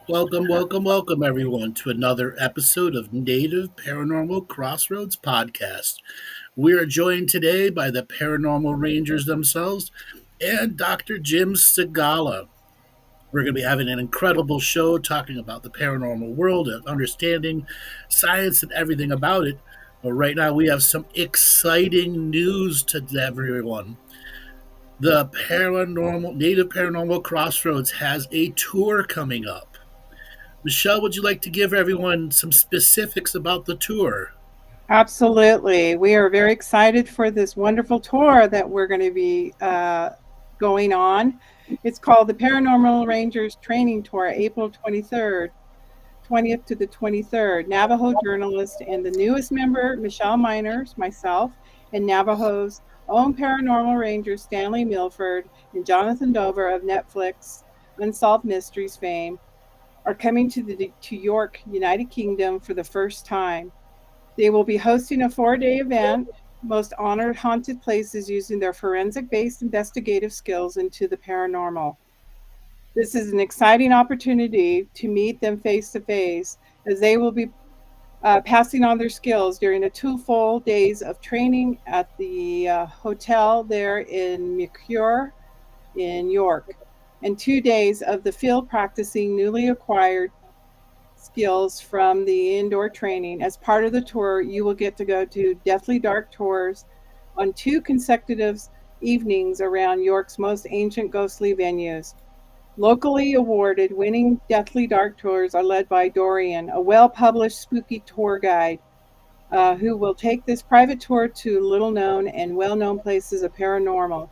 Welcome, welcome, welcome, everyone, to another episode of Native Paranormal Crossroads podcast. We are joined today by the Paranormal Rangers themselves and Dr. Jim Segala. We're going to be having an incredible show talking about the paranormal world and understanding science and everything about it. But right now, we have some exciting news to everyone. The Native Paranormal Crossroads has a tour coming up. Michelle, would you like to give everyone some specifics about the tour? Absolutely. We are very excited for this wonderful tour that we're going to be going on. It's called the Paranormal Rangers Training Tour, April 20th to the 23rd. Navajo journalist and the newest member, Michele Meiners, myself, and Navajo's own Paranormal Rangers, Stanley Milford and Jonathan Dover of Netflix Unsolved Mysteries fame, are coming to York, United Kingdom for the first time. They will be hosting a 4-day event, most honored haunted places using their forensic-based investigative skills into the paranormal. This is an exciting opportunity to meet them face to face as they will be passing on their skills during the 2 full days of training at the hotel there in Mercure in York, and 2 days of the field practicing newly acquired skills from the indoor training. As part of the tour, you will get to go to Deathly Dark tours on 2 consecutive evenings around York's most ancient ghostly venues. Locally awarded winning Deathly Dark tours are led by Dorian, a well published spooky tour guide who will take this private tour to little known and well known places of paranormal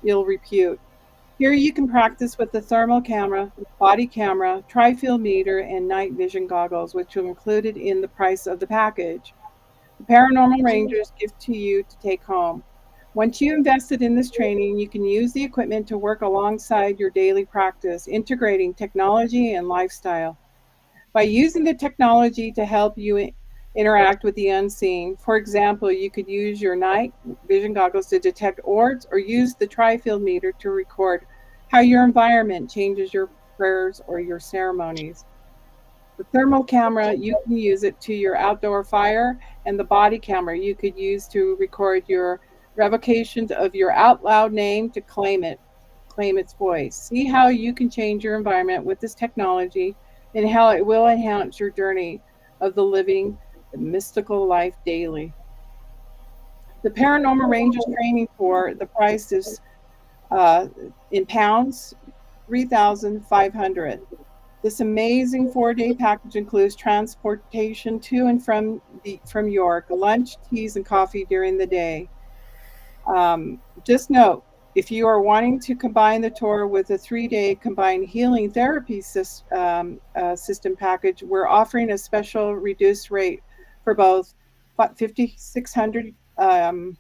ill repute. Here you can practice with the thermal camera, body camera, tri-field meter, and night vision goggles, which are included in the price of the package. The Paranormal Rangers give to you to take home. Once you invested in this training, you can use the equipment to work alongside your daily practice, integrating technology and lifestyle. By using the technology to help you interact with the unseen, for example, you could use your night vision goggles to detect orbs or use the tri-field meter to record how your environment changes your prayers or your ceremonies. The thermal camera, you can use it to your outdoor fire, and the body camera you could use to record your revocations of your out loud name to claim its voice. See how you can change your environment with this technology and how it will enhance your journey of the living the mystical life daily. The Paranormal Rangers training tour, the price is uh, in pounds, 3,500. This amazing 4-day package includes transportation to and from York, lunch, teas, and coffee during the day. Just note, if you are wanting to combine the tour with a 3-day combined healing therapy system package, we're offering a special reduced rate for both 5,600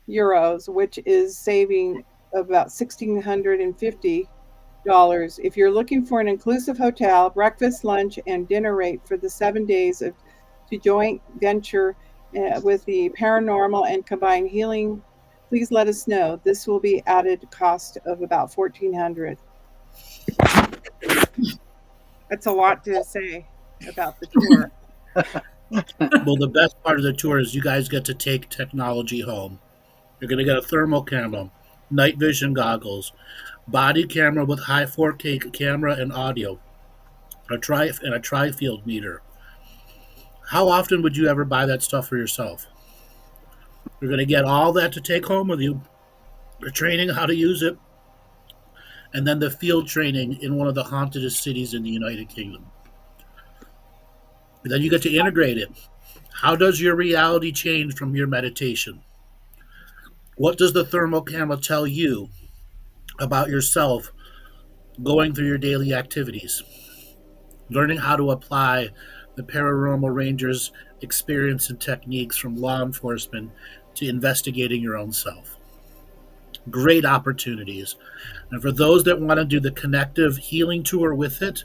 euros, which is saving about 1,650. If you're looking for an inclusive hotel, breakfast, lunch, and dinner rate for the 7 days of to joint venture with the paranormal and combined healing, please let us know. This will be added cost of about 1,400. That's a lot to say about the tour. Well, the best part of the tour is you guys get to take technology home. You're going to get a thermal camera, night vision goggles, body camera with high 4K camera and audio, a tri-field meter. How often would you ever buy that stuff for yourself? You're going to get all that to take home with you. The training, how to use it, and then the field training in one of the hauntedest cities in the United Kingdom. And then you get to integrate it. How does your reality change from your meditation? What does the thermal camera tell you about yourself going through your daily activities? Learning how to apply the Paranormal Rangers experience and techniques from law enforcement to investigating your own self. Great opportunities. And for those that want to do the connective healing tour with it,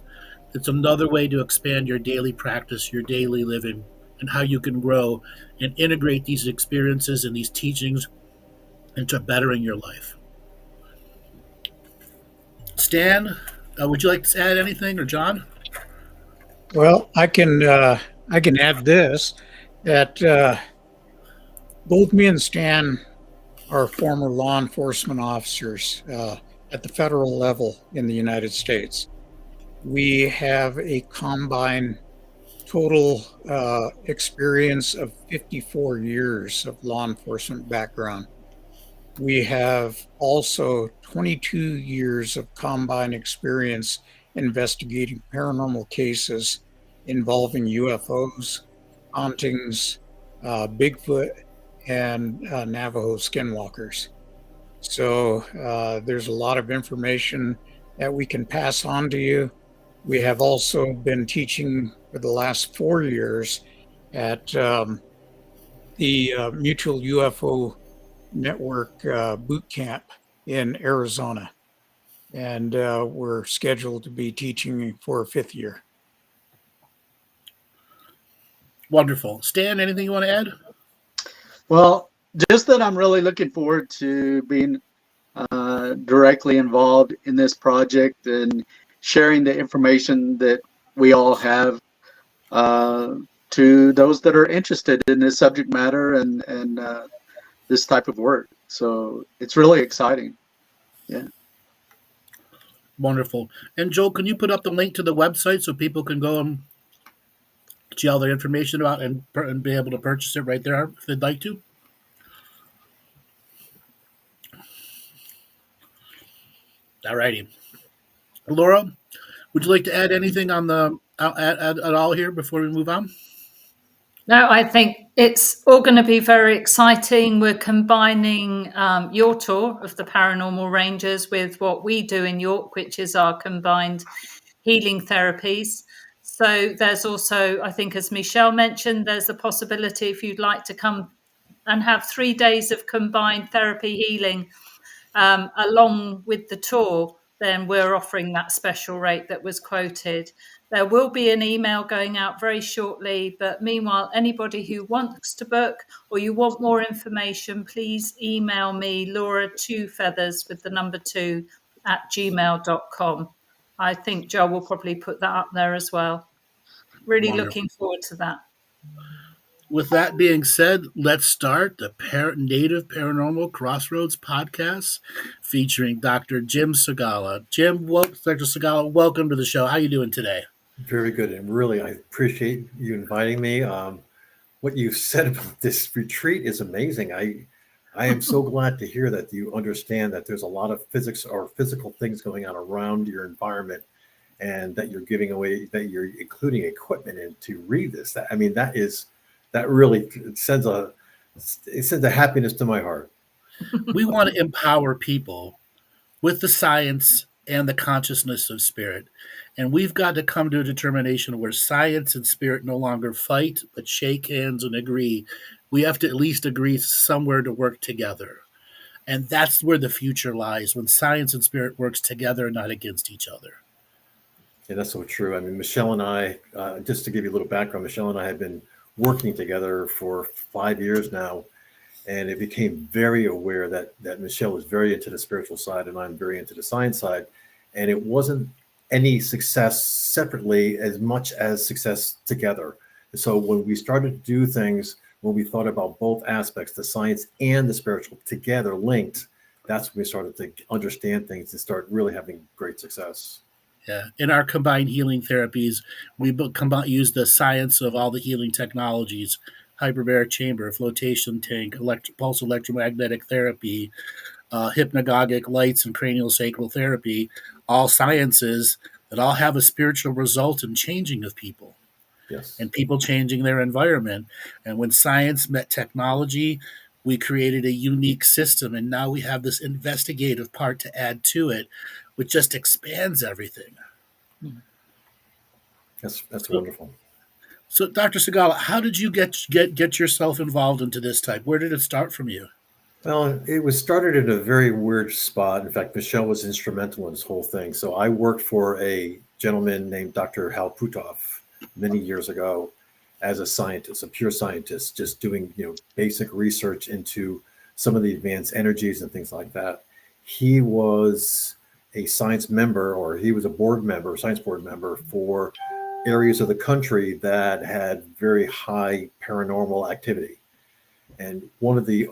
it's another way to expand your daily practice, your daily living, and how you can grow and integrate these experiences and these teachings into bettering your life. Stan, would you like to add anything, or John? Well, I can add this that both me and Stan are former law enforcement officers at the federal level in the United States. We have a combined total experience of 54 years of law enforcement background. We have also 22 years of combined experience investigating paranormal cases involving UFOs, hauntings, Bigfoot, and Navajo skinwalkers. So there's a lot of information that we can pass on to you. We have also been teaching for the last 4 years at the Mutual UFO Network boot camp in Arizona. And we're scheduled to be teaching for a 5th year. Wonderful. Stan, anything you want to add? Well, just that I'm really looking forward to being directly involved in this project and sharing the information that we all have to those that are interested in this subject matter and this type of work. So it's really exciting. Yeah. Wonderful. And Joel, can you put up the link to the website so people can go and see all their information about and be able to purchase it right there if they'd like to? All righty. Laura, would you like to add anything on the at all here before we move on? No, I think it's all going to be very exciting. We're combining your tour of the Paranormal Rangers with what we do in York, which is our combined healing therapies. So there's also, I think, as Michele mentioned, there's a possibility if you'd like to come and have 3 days of combined therapy healing along with the tour, then we're offering that special rate that was quoted. There will be an email going out very shortly, but meanwhile, anybody who wants to book or you want more information, please email me, Laura2feathers with the number 2 at gmail.com. I think Joe will probably put that up there as well. Really Wonderful. Looking forward to that. With that being said, let's start the Native Paranormal Crossroads podcast featuring Dr. Jim Segala. Dr. Segala, welcome to the show. How are you doing today? Very good. And really, I appreciate you inviting me. What you said about this retreat is amazing. I am so glad to hear that you understand that there's a lot of physics or physical things going on around your environment and that you're giving away, that you're including equipment in to read this. That really sends a happiness to my heart. We want to empower people with the science and the consciousness of spirit. And we've got to come to a determination where science and spirit no longer fight, but shake hands and agree. We have to at least agree somewhere to work together. And that's where the future lies, when science and spirit works together, not against each other. Yeah, that's so true. I mean, Michele and I, just to give you a little background, Michele and I have been working together for 5 years now. And it became very aware that Michele was very into the spiritual side and I'm very into the science side. And it wasn't any success separately as much as success together. So when we started to do things, when we thought about both aspects, the science and the spiritual together linked, that's when we started to understand things and start really having great success. Yeah. In our combined healing therapies, we use the science of all the healing technologies, hyperbaric chamber, flotation tank, pulse electromagnetic therapy, hypnagogic lights, and cranial sacral therapy, all sciences that all have a spiritual result in changing of people. Yes. And people changing their environment. And when science met technology, we created a unique system. And now we have this investigative part to add to it, which just expands everything. That's wonderful. So, Dr. Segala, how did you get yourself involved into this type? Where did it start from you? Well, it was started in a very weird spot. In fact, Michele was instrumental in this whole thing. So I worked for a gentleman named Dr. Hal Puthoff many years ago as a scientist, a pure scientist, just doing basic research into some of the advanced energies and things like that. He was a science member, or he was a board member, science board member for areas of the country that had very high paranormal activity. And one of the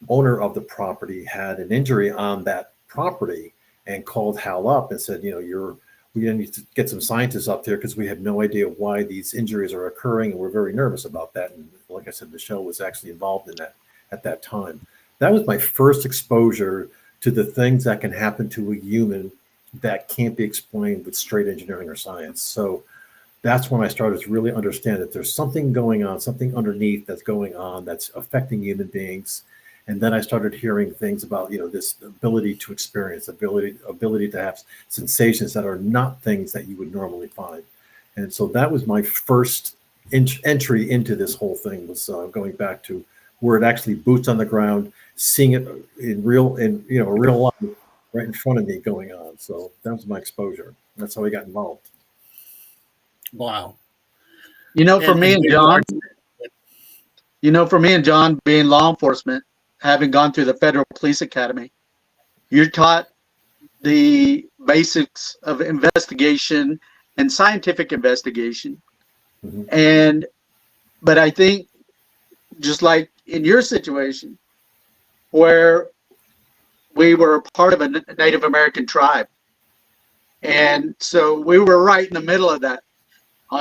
owner of the property had an injury on that property and called Hal up and said, we need to get some scientists up there because we have no idea why these injuries are occurring, and we're very nervous about that. And like I said, Michele was actually involved in that at that time. That was my first exposure to the things that can happen to a human that can't be explained with straight engineering or science. So that's when I started to really understand that there's something going on, something underneath that's going on that's affecting human beings. And then I started hearing things about, this ability to experience, ability to have sensations that are not things that you would normally find. And so that was my first entry into this whole thing, was going back to where it actually boots on the ground, seeing it in real life right in front of me going on. So that was my exposure. That's how I got involved. Wow. For me and John, being law enforcement, having gone through the Federal Police Academy, you're taught the basics of investigation and scientific investigation. Mm-hmm. But I think, just like in your situation, where we were part of a Native American tribe, and so we were right in the middle of that.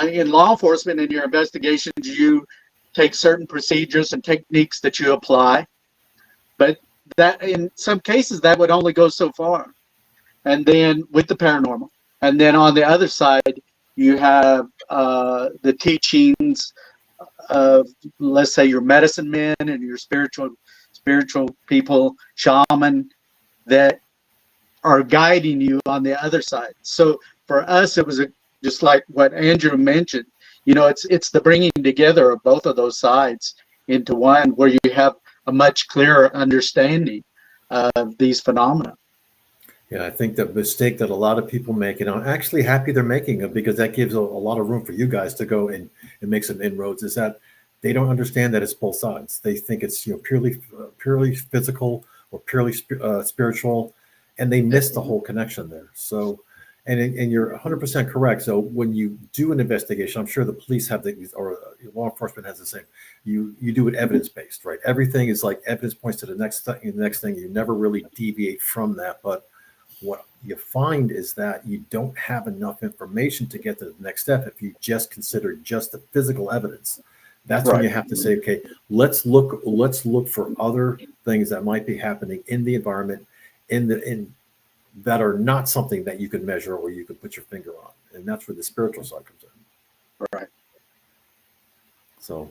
In law enforcement, in your investigations, you take certain procedures and techniques that you apply, but that in some cases that would only go so far. And then with the paranormal, and then on the other side, you have the teachings of, let's say, your medicine men and your spiritual people, shaman, that are guiding you on the other side. So for us, it was just like what Andrew mentioned. It's the bringing together of both of those sides into one, where you have a much clearer understanding of these phenomena. Yeah, I think the mistake that a lot of people make, and I'm actually happy they're making it, because that gives a lot of room for you guys to go and make some inroads, is that they don't understand that it's both sides. They think it's purely physical or purely spiritual, and they miss the whole connection there. So, and you're 100% correct. So when you do an investigation, I'm sure the police have or law enforcement has the same. You do it evidence-based, right? Everything is like evidence points to the next thing. You never really deviate from that. But what you find is that you don't have enough information to get to the next step if you just consider just the physical evidence. That's right. When you have to say, okay, let's look for other things that might be happening in the environment, in that are not something that you can measure or you can put your finger on. And that's where the spiritual side comes in. Right. So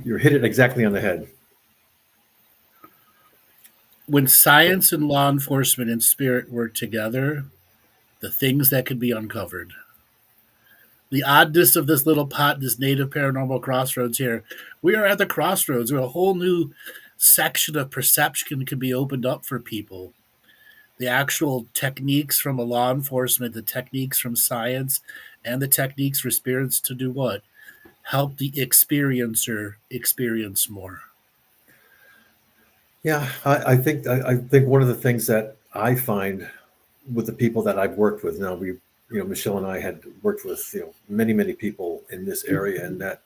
you're hit it exactly on the head. When science and law enforcement and spirit work together, the things that could be uncovered. The oddness of this little pot, this Native Paranormal Crossroads here, we are at the crossroads where a whole new section of perception can be opened up for people. The actual techniques from a law enforcement, the techniques from science, and the techniques for spirits to do what? Help the experiencer experience more. Yeah, I think one of the things that I find with the people that I've worked with now, Michele and I had worked with many people in this area, and that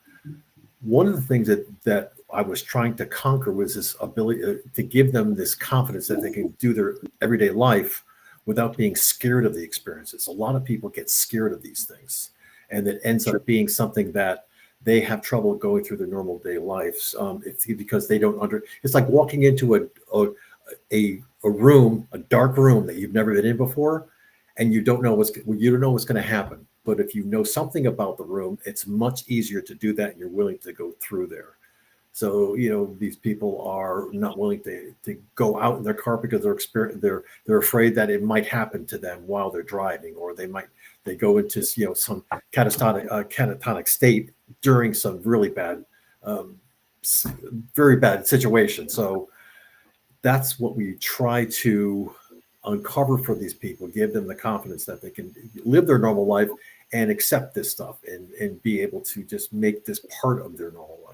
one of the things that I was trying to conquer was this ability to give them this confidence that they can do their everyday life without being scared of the experiences. A lot of people get scared of these things, and it ends up being something that they have trouble going through their normal day lives. It's because they don't it's like walking into a room, a dark room that you've never been in before, and you don't know what's going to happen. But if you know something about the room, it's much easier to do that, and you're willing to go through there. So these people are not willing to go out in their car because they're afraid that it might happen to them while they're driving, or they go into some catatonic state during some really bad, very bad situation. So that's what we try to uncover for these people, give them the confidence that they can live their normal life and accept this stuff and be able to just make this part of their normal life.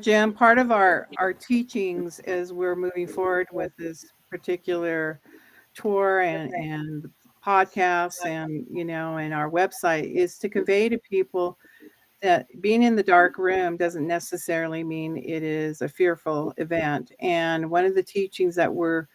Jim, part of our teachings as we're moving forward with this particular tour and podcasts and, and our website is to convey to people that being in the dark room doesn't necessarily mean it is a fearful event. And one of the teachings that we're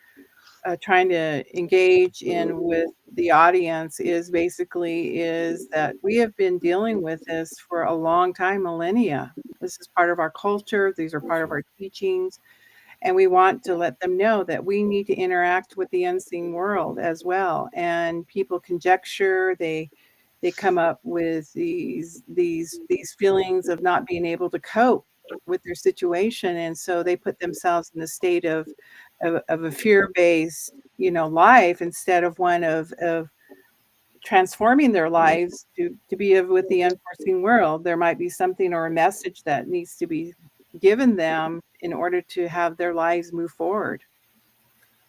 trying to engage in with the audience is that we have been dealing with this for a long time, millennia. This is part of our culture. These are part of our teachings. And we want to let them know that we need to interact with the unseen world as well. And people conjecture, they come up with these feelings of not being able to cope with their situation, and so they put themselves in a state of a fear-based, life, instead of one of transforming their lives to be with the unforeseen world. There might be something or a message that needs to be given them in order to have their lives move forward.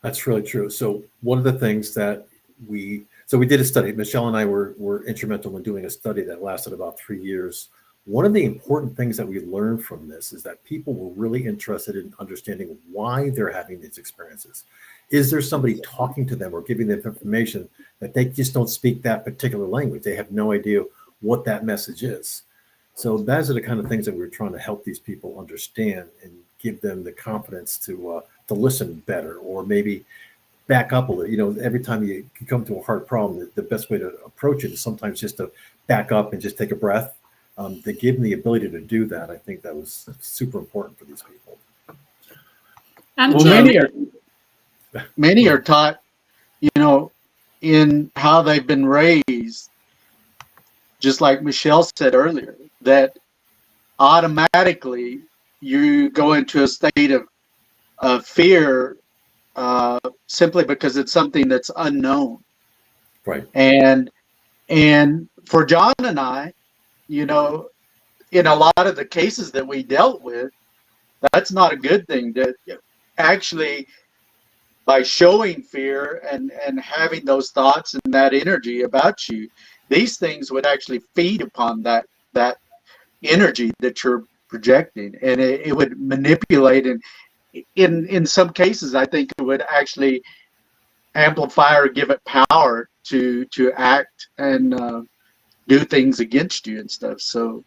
That's really true. So one of the things that we did a study. Michele and I were instrumental in doing a study that lasted about 3 years. One of the important things that we learned from this is that people were really interested in understanding why they're having these experiences. Is there somebody talking to them or giving them information that they just don't speak that particular language? They have no idea what that message is. So those are the kind of things that we're trying to help these people understand and give them the confidence to listen better, or maybe back up a little. Every time you come to a hard problem, the best way to approach it is sometimes just to back up and just take a breath. To give them the ability to do that, I think that was super important for these people. And Well, many are taught, in how they've been raised, just like Michele said earlier, that automatically you go into a state of fear simply because it's something that's unknown. Right. And for John and I, in a lot of the cases that we dealt with, that's not a good thing. To actually, by showing fear and having those thoughts and that energy about you, these things would actually feed upon that energy that you're projecting, and it would manipulate, and in some cases I think it would actually amplify or give it power to act and do things against you and stuff. So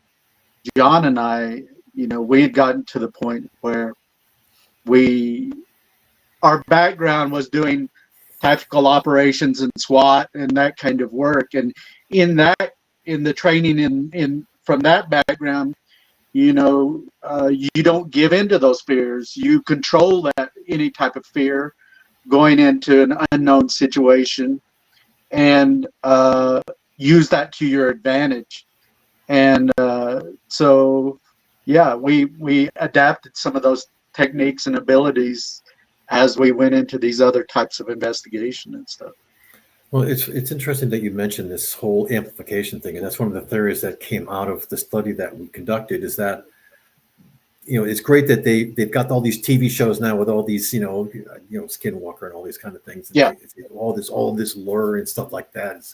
John and I, we had gotten to the point where our background was doing tactical operations and SWAT and that kind of work, and in the training in from that background, you don't give in to those fears. You control that, any type of fear going into an unknown situation, and use that to your advantage. And so yeah, we adapted some of those techniques and abilities as we went into these other types of investigation and stuff. Well, it's interesting that you mentioned this whole amplification thing, and that's one of the theories that came out of the study that we conducted. Is that it's great that they've got all these TV shows now with all these Skinwalker and all these kind of things. Yeah, all this lure and stuff like that.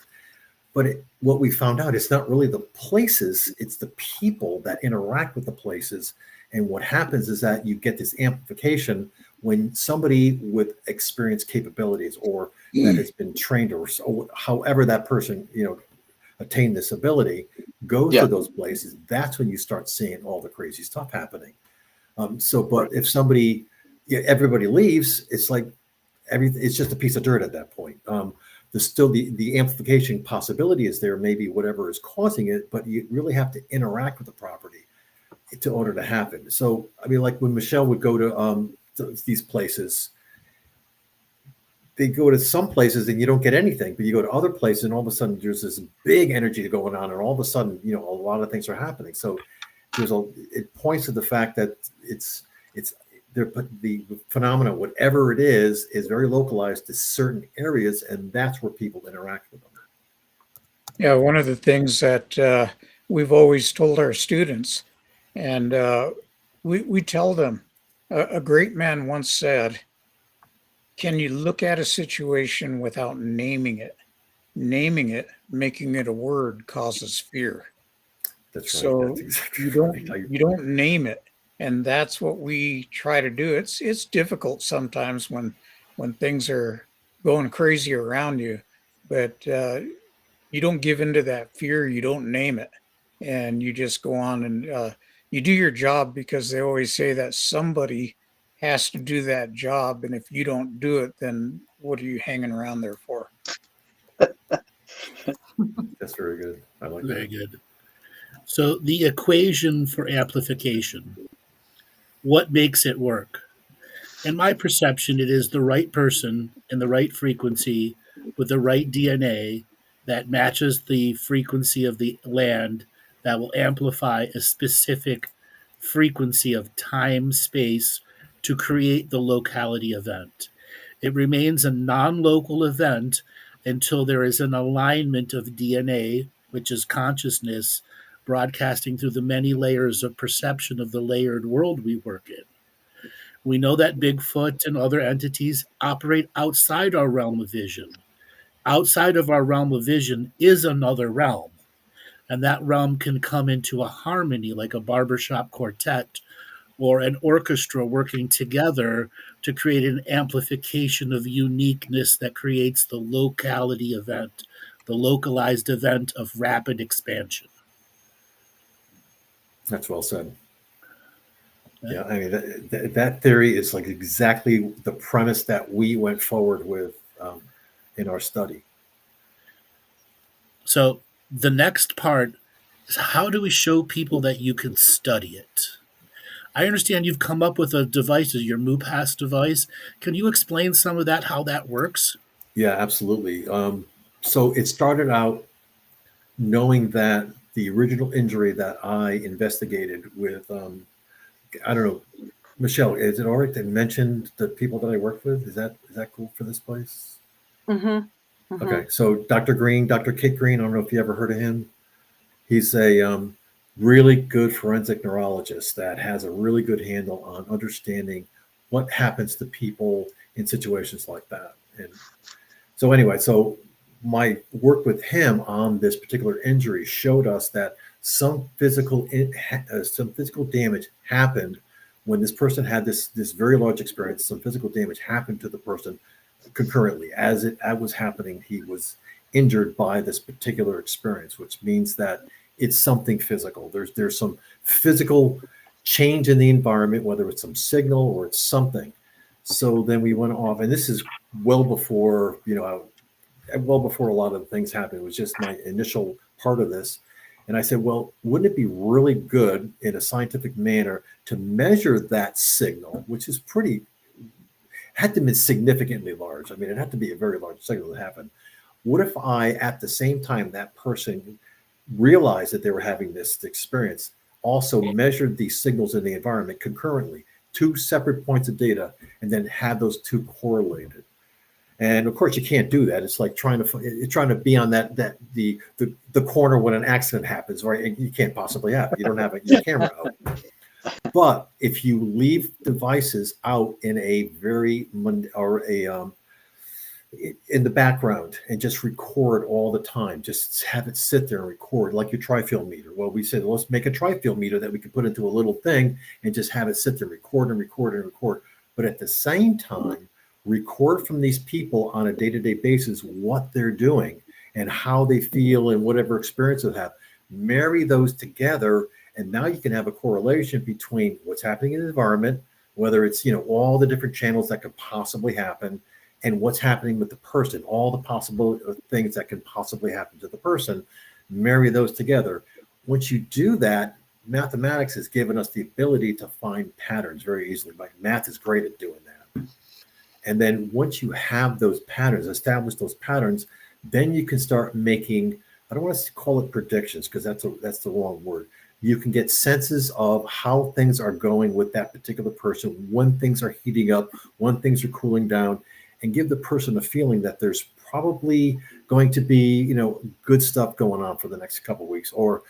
But what we found out, it's not really the places; it's the people that interact with the places. And what happens is that you get this amplification when somebody with experienced capabilities, or that has been trained, or however that person attained this ability, goes to those places. That's when you start seeing all the crazy stuff happening. But if everybody leaves, it's like everything. It's just a piece of dirt at that point. There's still the amplification possibility is there, maybe whatever is causing it, but you really have to interact with the property in order to happen. So, I mean, like when Michele would go to these places, they go to some places and you don't get anything, but you go to other places and all of a sudden there's this big energy going on, and all of a sudden, a lot of things are happening. So it points to the fact that it's the phenomena, whatever it is very localized to certain areas, and that's where people interact with them. Yeah, one of the things that we've always told our students, and we tell them, a great man once said, can you look at a situation without naming it? Naming it, making it a word, causes fear. That's right. So That's exactly you don't name it, and that's what we try to do. It's difficult sometimes when things are going crazy around you, but you don't give into that fear. You don't name it, and you just go on and you do your job, because they always say that somebody has to do that job, and if you don't do it, then what are you hanging around there for? That's very good. I like Very that. good. So the equation for amplification, what makes it work? In my perception, it is the right person in the right frequency with the right DNA that matches the frequency of the land that will amplify a specific frequency of time, space to create the locality event. It remains a non local event until there is an alignment of DNA, which is consciousness, broadcasting through the many layers of perception of the layered world we work in. We know that Bigfoot and other entities operate outside our realm of vision. Outside of our realm of vision is another realm, and that realm can come into a harmony like a barbershop quartet or an orchestra working together to create an amplification of uniqueness that creates the locality event, the localized event of rapid expansion. That's well said. Okay? Yeah, I mean that theory is like exactly the premise that we went forward with in our study. So the next part is, how do we show people that you can study it? I understand you've come up with a device, your MooPass device. Can you explain some of that, how that works? Yeah, absolutely. So it started out knowing that the original injury that I investigated with, I don't know, Michelle, is it all right to mention the people that I worked with? Is that cool for this place? Mm-hmm. Mm-hmm. Okay, so Dr. Green, Dr. Kit Green, I don't know if you ever heard of him. He's a really good forensic neurologist that has a really good handle on understanding what happens to people in situations like that. And so anyway, so my work with him on this particular injury showed us that some physical damage happened when this person had this very large experience. Some physical damage happened to the person concurrently as it was happening. He was injured by this particular experience, which means that it's something physical. There's some physical change in the environment, whether it's some signal or it's something. So then we went off, and this is well before well before a lot of the things happened. It was just my initial part of this. And I said, well, wouldn't it be really good in a scientific manner to measure that signal, which is had to be significantly large. I mean, it had to be a very large signal to happen. What if I, at the same time that person realized that they were having this experience, also measured these signals in the environment concurrently, two separate points of data, and then had those two correlated? And of course, you can't do that. It's like trying to be on the corner when an accident happens, right? You can't possibly have it. You don't have your camera out. But if you leave devices out in a in the background and just record all the time, just have it sit there and record like your tri-field meter. Well, we said, let's make a tri-field meter that we can put into a little thing and just have it sit there, record and record and record. But at the same time, record from these people on a day-to-day basis what they're doing and how they feel and whatever experience they have. Marry those together, and now you can have a correlation between what's happening in the environment, whether it's all the different channels that could possibly happen, and what's happening with the person, all the possible things that can possibly happen to the person. Marry those together. Once you do that, mathematics has given us the ability to find patterns very easily. Like math is great at doing that. And then once you have those patterns, establish those patterns, then you can start making, I don't want to call it predictions because that's the wrong word. You can get senses of how things are going with that particular person, when things are heating up, when things are cooling down, and give the person a feeling that there's probably going to be, good stuff going on for the next couple of weeks, or,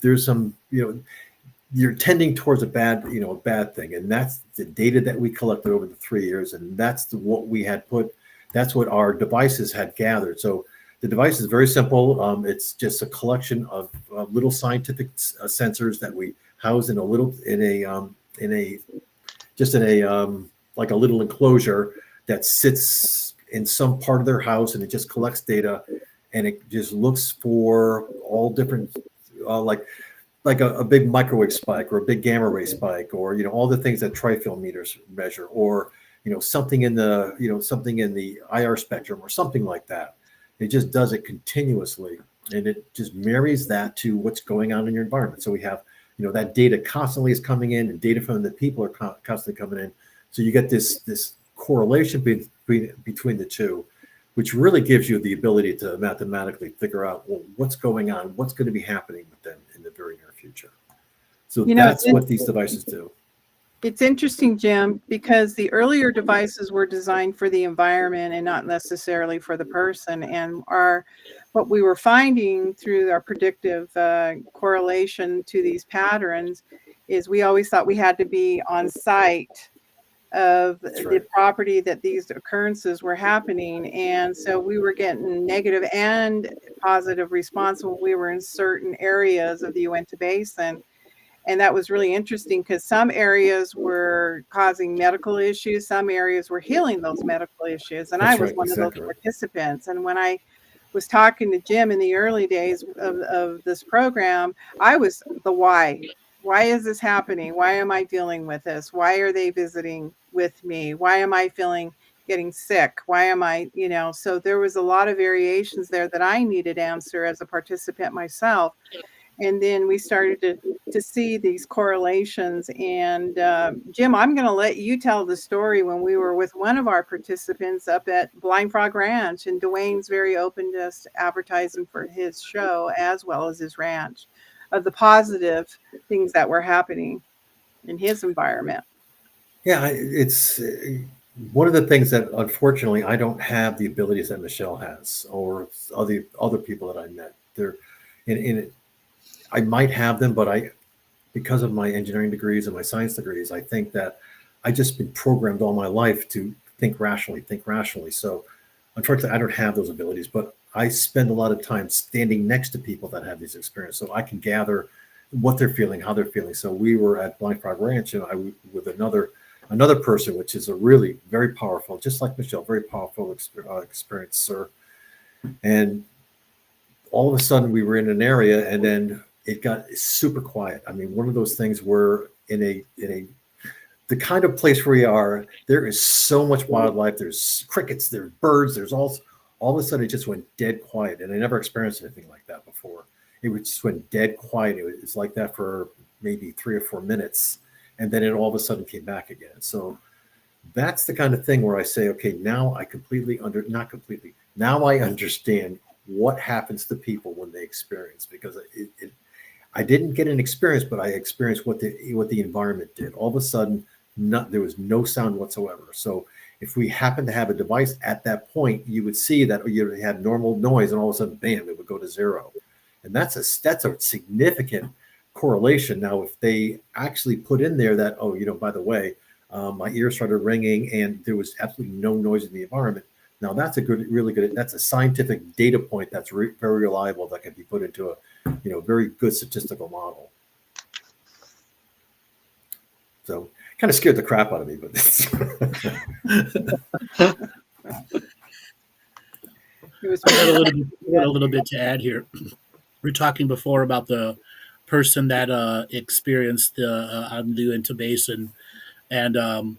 there's some, you're tending towards a bad thing. And that's the data that we collected over the 3 years. And that's that's what our devices had gathered. So the device is very simple. It's just a collection of little scientific sensors that we house in a like a little enclosure that sits in some part of their house, and it just collects data, and it just looks for all different, like a big microwave spike or a big gamma ray spike, or all the things that trifilm meters measure, or something in the IR spectrum or something like that. It just does it continuously, and it just marries that to what's going on in your environment. So we have that data constantly is coming in, and data from the people are constantly coming in. So you get this correlation between the two, which really gives you the ability to mathematically figure out, well, what's going on, what's going to be happening with them in the very near future. So that's what these devices do. It's interesting, Jim, because the earlier devices were designed for the environment and not necessarily for the person. And what we were finding through our predictive correlation to these patterns is we always thought we had to be on site of the property that these occurrences were happening. And so we were getting negative and positive response when we were in certain areas of the Uinta Basin. And that was really interesting because some areas were causing medical issues, some areas were healing those medical issues. And I was one of those participants. And when I was talking to Jim in the early days of this program, I was the why. Why is this happening? Why am I dealing with this? Why are they visiting with me? Why am I getting sick? Why am I, so there was a lot of variations there that I needed answer as a participant myself. And then we started to see these correlations. And Jim, I'm going to let you tell the story when we were with one of our participants up at Blind Frog Ranch. And Dwayne's very open to us advertising for his show as well as his ranch, of the positive things that were happening in his environment. Yeah, it's one of the things that unfortunately I don't have the abilities that Michele has, or other people that I met. They're in I might have them, but because of my engineering degrees and my science degrees, I think that I just been programmed all my life to think rationally. So unfortunately, I don't have those abilities, but I spend a lot of time standing next to people that have these experiences, so I can gather what they're feeling, how they're feeling. So we were at Blind Frog Ranch, and I with another person, which is a really very powerful, just like Michele, very powerful experience, sir. And all of a sudden, we were in an area, and then it got super quiet. I mean, one of those things where the kind of place where we are, there is so much wildlife. There's crickets, there's birds, there's all of a sudden it just went dead quiet. And I never experienced anything like that before. It just went dead quiet. It's like that for maybe 3 or 4 minutes. And then it all of a sudden came back again. So that's the kind of thing where I say, okay, now I now I understand what happens to people when they experience, because I didn't get an experience, but I experienced what the environment did. All of a sudden, there was no sound whatsoever. So if we happen to have a device at that point, you would see that you had normal noise, and all of a sudden, bam, it would go to zero. And that's a significant correlation. Now, if they actually put in there that, by the way, my ears started ringing and there was absolutely no noise in the environment. Now that's that's a scientific data point that's very reliable that can be put into a very good statistical model. So kind of scared the crap out of me, but I got a little bit to add here. We were talking before about the person that experienced on the Uinta Basin, and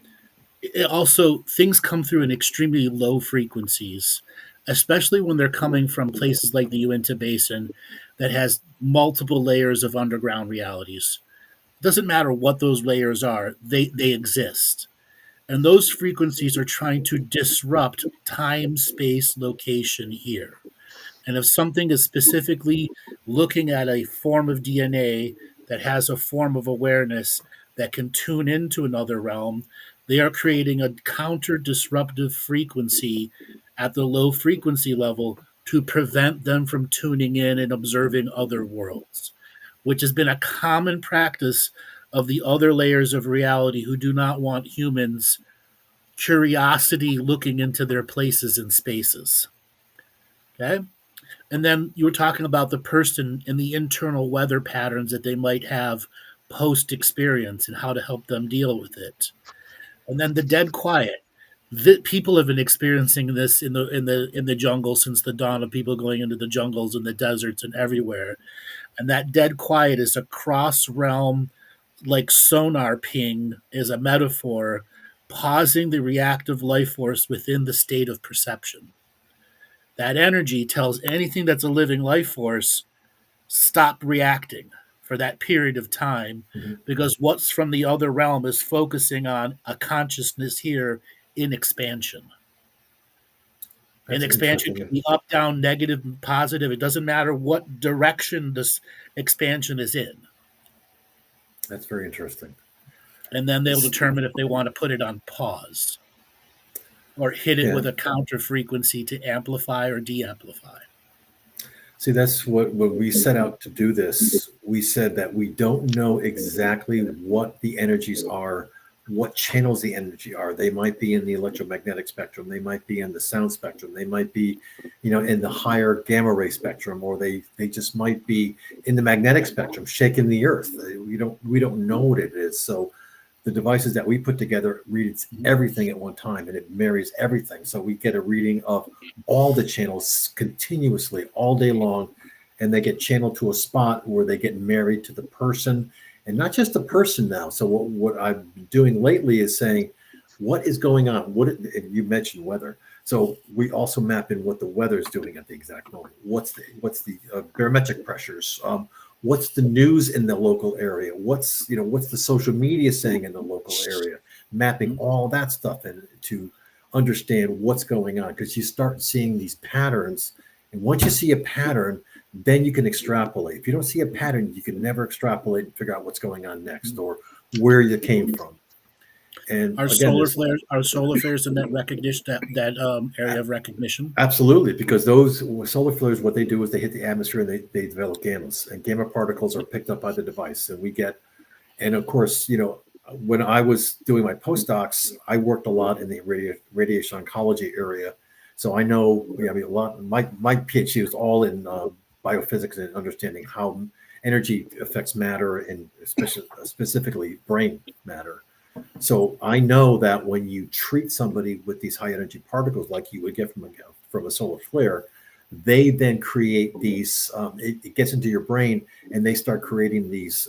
it also, things come through in extremely low frequencies, especially when they're coming from places like the Uinta Basin that has multiple layers of underground realities. It doesn't matter what those layers are, they exist. And those frequencies are trying to disrupt time, space, location here. And if something is specifically looking at a form of DNA that has a form of awareness that can tune into another realm, they are creating a counter disruptive frequency at the low frequency level to prevent them from tuning in and observing other worlds, which has been a common practice of the other layers of reality who do not want humans' curiosity looking into their places and spaces. Okay? And then you were talking about the person and the internal weather patterns that they might have post experience and how to help them deal with it. And then the dead quiet. People have been experiencing this in the jungle since the dawn of people going into the jungles and the deserts and everywhere. And that dead quiet is a cross realm, like sonar ping, is a metaphor, pausing the reactive life force within the state of perception. That energy tells anything that's a living life force, stop reacting for that period of time, Mhm. because what's from the other realm is focusing on a consciousness here in expansion. And That's expansion can interesting. be up, down, negative, positive. It doesn't matter what direction this expansion is in. That's very interesting. And then they'll determine if they want to put it on pause or hit it Yeah. with a counter frequency to amplify or de-amplify. See, that's what when we set out to do this, we said that we don't know exactly what the energies are, what channels the energy are. They might be in the electromagnetic spectrum, they might be in the sound spectrum, they might be, in the higher gamma ray spectrum, or they just might be in the magnetic spectrum, shaking the earth. We don't know what it is. So the devices that we put together reads everything at one time, and it marries everything. So we get a reading of all the channels continuously all day long, and they get channeled to a spot where they get married to the person, and not just the person now. So what I've been doing lately is saying, what is going on? And you mentioned weather. So we also map in what the weather is doing at the exact moment. What's the barometric pressures? What's the news in the local area? What's the social media saying in the local area? Mapping all that stuff in to understand what's going on, because you start seeing these patterns, and once you see a pattern, then you can extrapolate. If you don't see a pattern, you can never extrapolate and figure out what's going on next or where you came from. And Are again, solar this flares are solar flares in that recognition, that area of recognition? absolutely, because those solar flares, what they do is they hit the atmosphere and they develop gammas, and gamma particles are picked up by the device, and we get. And of course, when I was doing my postdocs, I worked a lot in the radiation oncology area. So I know, I mean, a lot. My PhD was all in biophysics and understanding how energy affects matter, and especially specifically brain matter. So I know that when you treat somebody with these high energy particles, like you would get from a solar flare, they then create these. It gets into your brain, and they start creating these.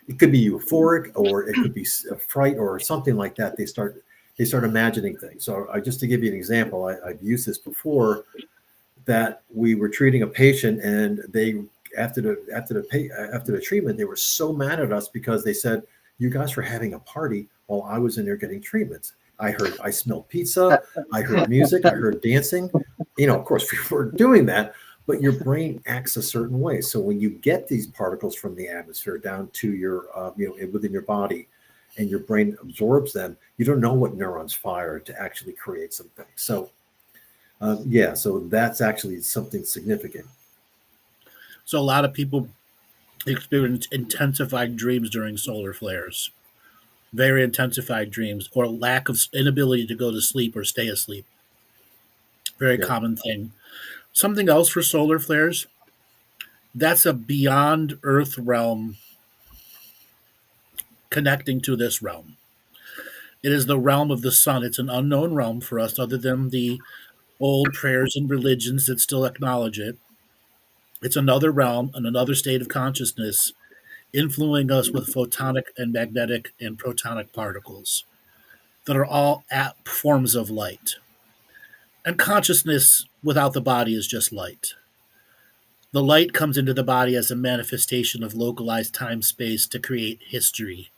It could be euphoric, or it could be a fright, or something like that. They start imagining things. So just to give you an example, I've used this before. That we were treating a patient, and they after the treatment, they were so mad at us because they said, "You guys were having a party while I was in there getting treatments. I smelled pizza, I heard music, I heard dancing. Of course, we were doing that, but your brain acts a certain way. So when you get these particles from the atmosphere down to your, within your body, and your brain absorbs them, you don't know what neurons fire to actually create something. So, so that's actually something significant. So a lot of people experience intensified dreams during solar flares, very intensified dreams, or lack of inability to go to sleep or stay asleep. Very Yeah. common thing. Something else for solar flares, that's a beyond Earth realm connecting to this realm. It is the realm of the sun. It's an unknown realm for us, other than the old prayers and religions that still acknowledge it. It's another realm and another state of consciousness, influencing us with photonic and magnetic and protonic particles that are all forms of light. And consciousness without the body is just light. The light comes into the body as a manifestation of localized time space to create history,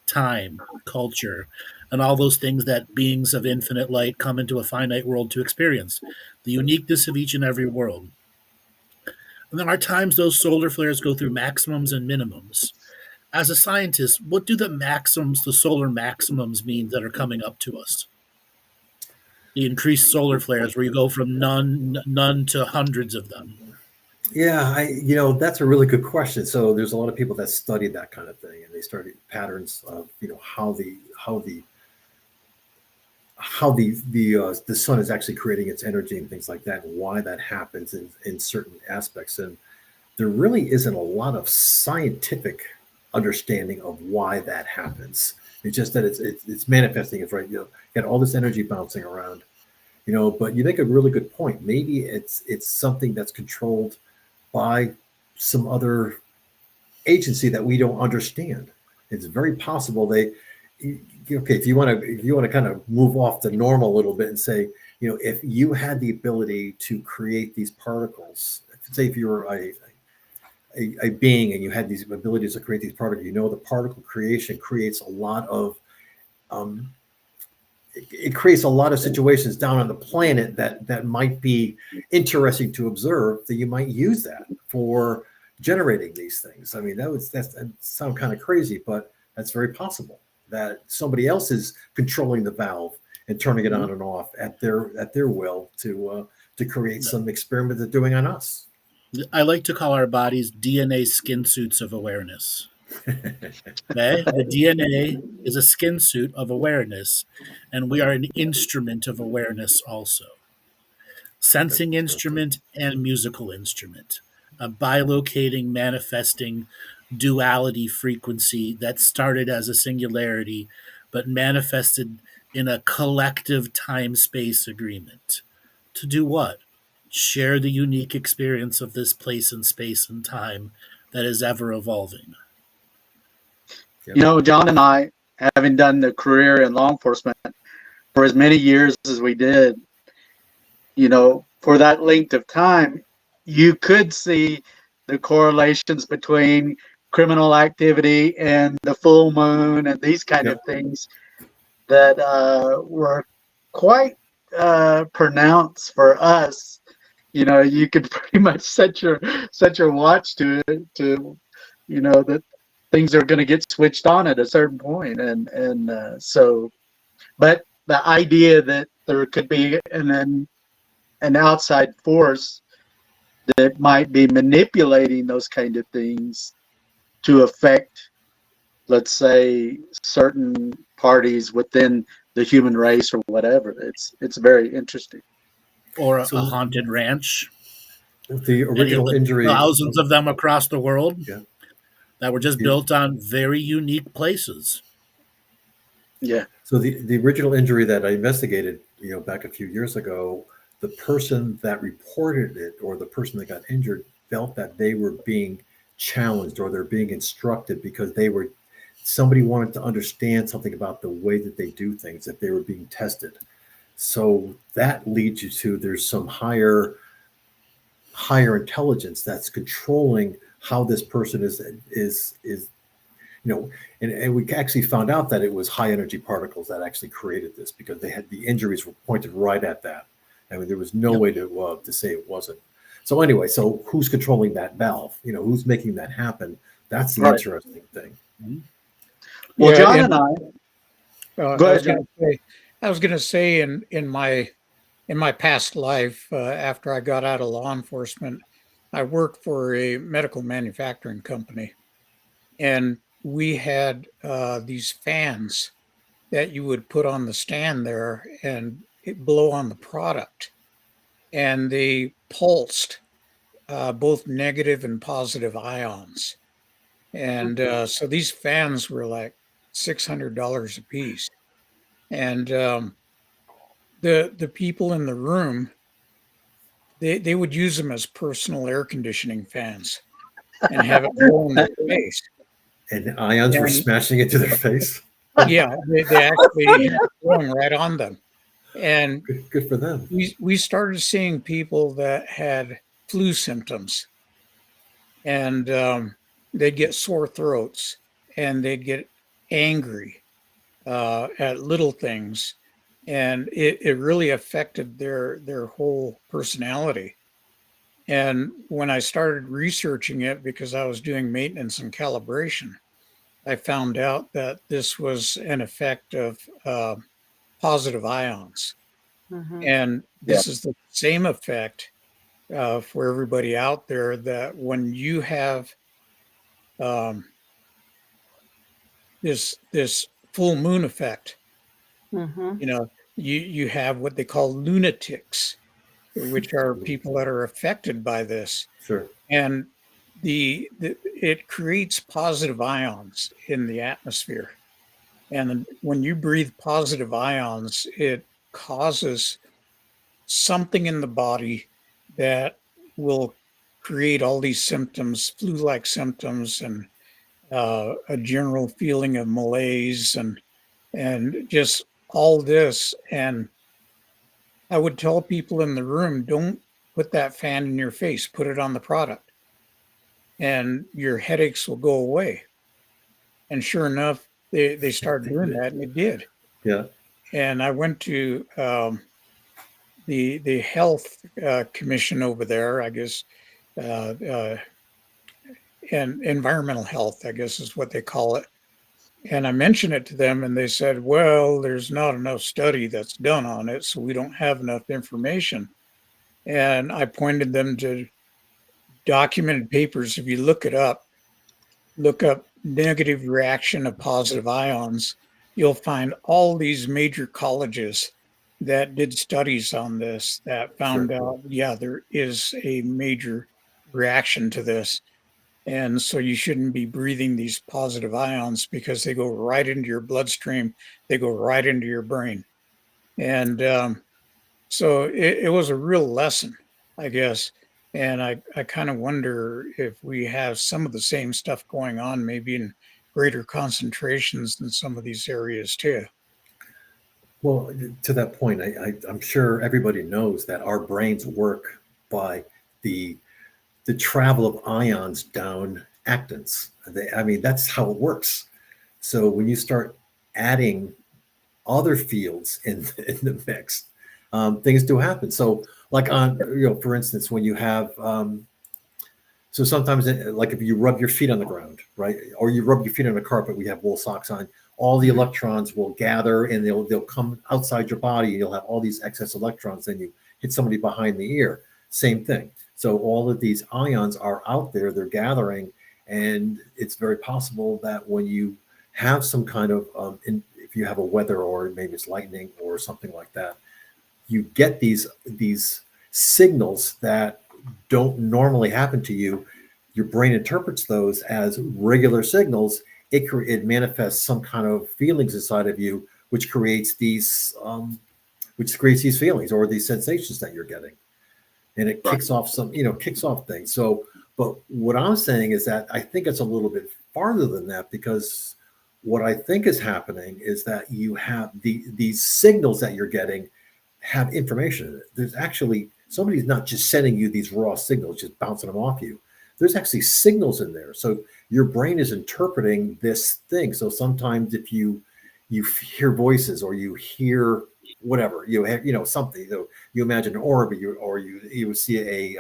time, culture, and all those things that beings of infinite light come into a finite world to experience. The uniqueness of each and every world. And there are times those solar flares go through maximums and minimums. As a scientist, what do the maximums, the solar maximums, mean that are coming up to us? The increased solar flares, where you go from none to hundreds of them. Yeah, that's a really good question. So there's a lot of people that study that kind of thing, and they study patterns of how the sun is actually creating its energy and things like that, and why that happens in certain aspects. And there really isn't a lot of scientific understanding of why that happens. It's just that it's manifesting. It's right. You got all this energy bouncing around. But you make a really good point. Maybe it's something that's controlled by some other agency that we don't understand. It's very possible okay, if you want to kind of move off the normal a little bit and say, if you had the ability to create these particles, say if you were a being and you had these abilities to create these particles, the particle creation creates a lot of it creates a lot of situations down on the planet that might be interesting to observe, that you might use that for generating these things. I mean, that sound kind of crazy, but that's very possible that somebody else is controlling the valve and turning it on and off at their will to create some experiment they're doing on us. I like to call our bodies DNA skin suits of awareness. Okay? The DNA is a skin suit of awareness, and we are an instrument of awareness also. Sensing instrument and musical instrument. A bilocating, manifesting duality frequency that started as a singularity but manifested in a collective time-space agreement. To do what? Share the unique experience of this place and space and time that is ever evolving. John and I, having done the career in law enforcement for as many years as we did, for that length of time, you could see the correlations between criminal activity and the full moon and these kind of things that were quite pronounced for us. You could pretty much set your watch to it, that things are going to get switched on at a certain point. So, but the idea that there could be an outside force that might be manipulating those kind of things to affect, let's say, certain parties within the human race or whatever. It's very interesting. Or a haunted ranch. The original injury. Thousands of them across the world. Yeah. That were just built on very unique places. Yeah. So the original injury that I investigated, back a few years ago, the person that reported it or the person that got injured felt that they were being challenged or they're being instructed because somebody wanted to understand something about the way that they do things, that they were being tested. So that leads you to there's some higher intelligence that's controlling how this person is and we actually found out that it was high energy particles that actually created this because the injuries were pointed right at that. I mean, there was no way to say it wasn't. So anyway, so who's controlling that valve? Who's making that happen? That's the interesting thing. Mm-hmm. Well, John and I. Go ahead. I was going to say in my past life, after I got out of law enforcement, I worked for a medical manufacturing company, and we had these fans that you would put on the stand there and it blow on the product, and they pulsed both negative and positive ions. And so these fans were like $600 a piece. And the people in the room, they would use them as personal air conditioning fans and have it blow in their face. And ions were smashing into their face? Yeah, they actually had it blowing right on them. And good for them. We started seeing people that had flu symptoms, and they'd get sore throats, and they'd get angry at little things, and it really affected their whole personality. And when I started researching it, because I was doing maintenance and calibration, I found out that this was an effect of positive ions. Mm-hmm. And this is the same effect for everybody out there, that when you have this full moon effect, you have what they call lunatics, which are people that are affected by this. Sure. And it creates positive ions in the atmosphere. And when you breathe positive ions, it causes something in the body that will create all these symptoms, flu-like symptoms, and a general feeling of malaise and just all this. And I would tell people in the room, don't put that fan in your face, put it on the product, and your headaches will go away. And sure enough, they started doing that, and it did. Yeah. And I went to the health commission over there, I guess, uh, uh, and environmental health, I guess is what they call it. And I mentioned it to them, and they said, "Well, there's not enough study that's done on it, so we don't have enough information." And I pointed them to documented papers. If you look up negative reaction of positive ions, you'll find all these major colleges that did studies on this that Sure. found out, yeah, there is a major reaction to this. And so you shouldn't be breathing these positive ions because they go right into your bloodstream, they go right into your brain. And so it was a real lesson, I guess. And I kind of wonder if we have some of the same stuff going on, maybe in greater concentrations in some of these areas too. Well, to that point, I'm sure everybody knows that our brains work by the travel of ions down actins. I mean, that's how it works. So when you start adding other fields in the mix, things do happen. So, like on, for instance, when you have, so sometimes, like if you rub your feet on the ground, right, or you rub your feet on a carpet, we have wool socks on. All the electrons will gather and they'll come outside your body. And you'll have all these excess electrons. Then you hit somebody behind the ear. Same thing. So all of these ions are out there. They're gathering, and it's very possible that when you have some kind of, if you have a weather or maybe it's lightning or something like that, you get these signals that don't normally happen to you. Your brain interprets those as regular signals. It manifests some kind of feelings inside of you, which creates these feelings or these sensations that you're getting, and it kicks off things. So, but what I'm saying is that I think it's a little bit farther than that, because what I think is happening is that you have these signals that you're getting have information in it. There's actually, somebody's not just sending you these raw signals, just bouncing them off you. There's actually signals in there. So your brain is interpreting this thing. So sometimes if you hear voices or you hear whatever, something, you imagine an orb, or you see a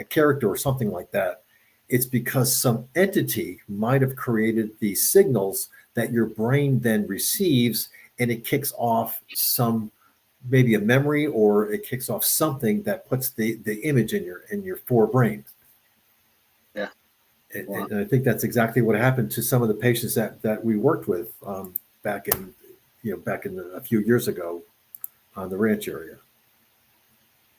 character or something like that, it's because some entity might have created these signals that your brain then receives, and it kicks off maybe a memory, or it kicks off something that puts the image in your forebrain. Yeah. And I think that's exactly what happened to some of the patients that we worked with back in a few years ago on the ranch area.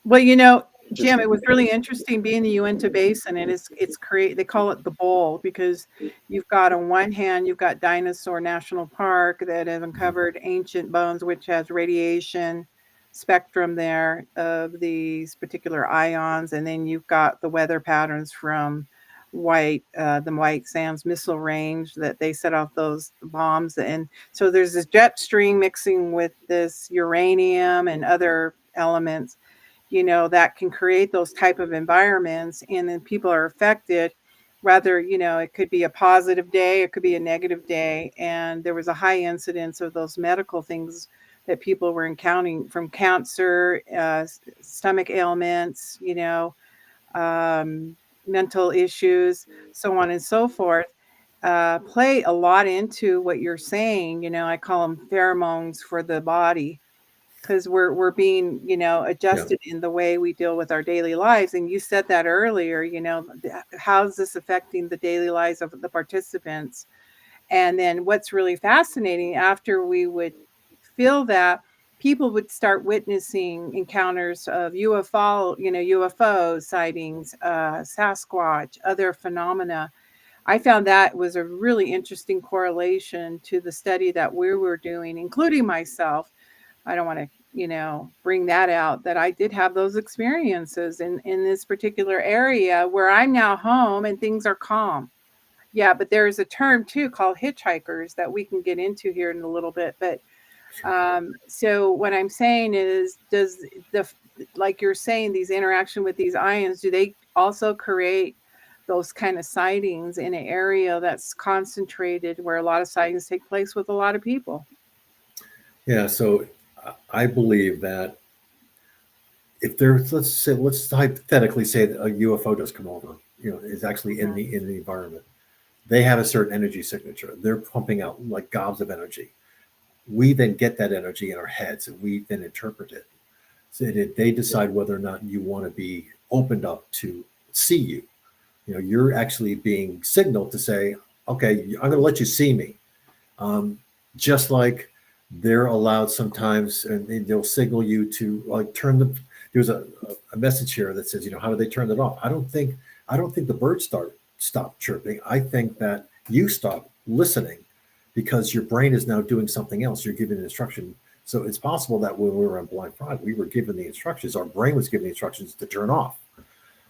Well, Jim, it was really interesting being the Uinta Basin, and they call it the bowl, because you've got, on one hand, you've got Dinosaur National Park that have uncovered ancient bones, which has radiation spectrum there of these particular ions, and then you've got the weather patterns from the White Sands Missile Range that they set off those bombs, and so there's this jet stream mixing with this uranium and other elements, that can create those type of environments, and then people are affected. Rather, it could be a positive day, it could be a negative day, and there was a high incidence of those medical things that people were encountering, from cancer, stomach ailments, mental issues, so on and so forth, play a lot into what you're saying. I call them pheromones for the body, because we're being, adjusted in the way we deal with our daily lives. And you said that earlier, how's this affecting the daily lives of the participants? And then what's really fascinating, after we would feel that, people would start witnessing encounters of UFO sightings, Sasquatch, other phenomena. I found that was a really interesting correlation to the study that we were doing, including myself. I don't want to, bring that out, that I did have those experiences in this particular area where I'm now home and things are calm. Yeah, but there is a term too called hitchhikers that we can get into here in a little bit. But so what I'm saying is, does like you're saying, these interaction with these ions, do they also create those kind of sightings in an area that's concentrated where a lot of sightings take place with a lot of people? Yeah, so I believe that if there's, let's hypothetically say that a UFO does come over, is actually in the environment. They have a certain energy signature. They're pumping out like gobs of energy. We then get that energy in our heads, and we then interpret it. So that they decide whether or not you want to be opened up to see you. You're actually being signaled to say, okay, I'm going to let you see me. Just like they're allowed sometimes, and they'll signal you to like there's a message here that says, how do they turn it off? I don't think the birds stop chirping. I think that you stop listening because your brain is now doing something else. You're giving an instruction. So it's possible that when we were on Blind Pride, we were given the instructions. Our brain was given the instructions to turn off.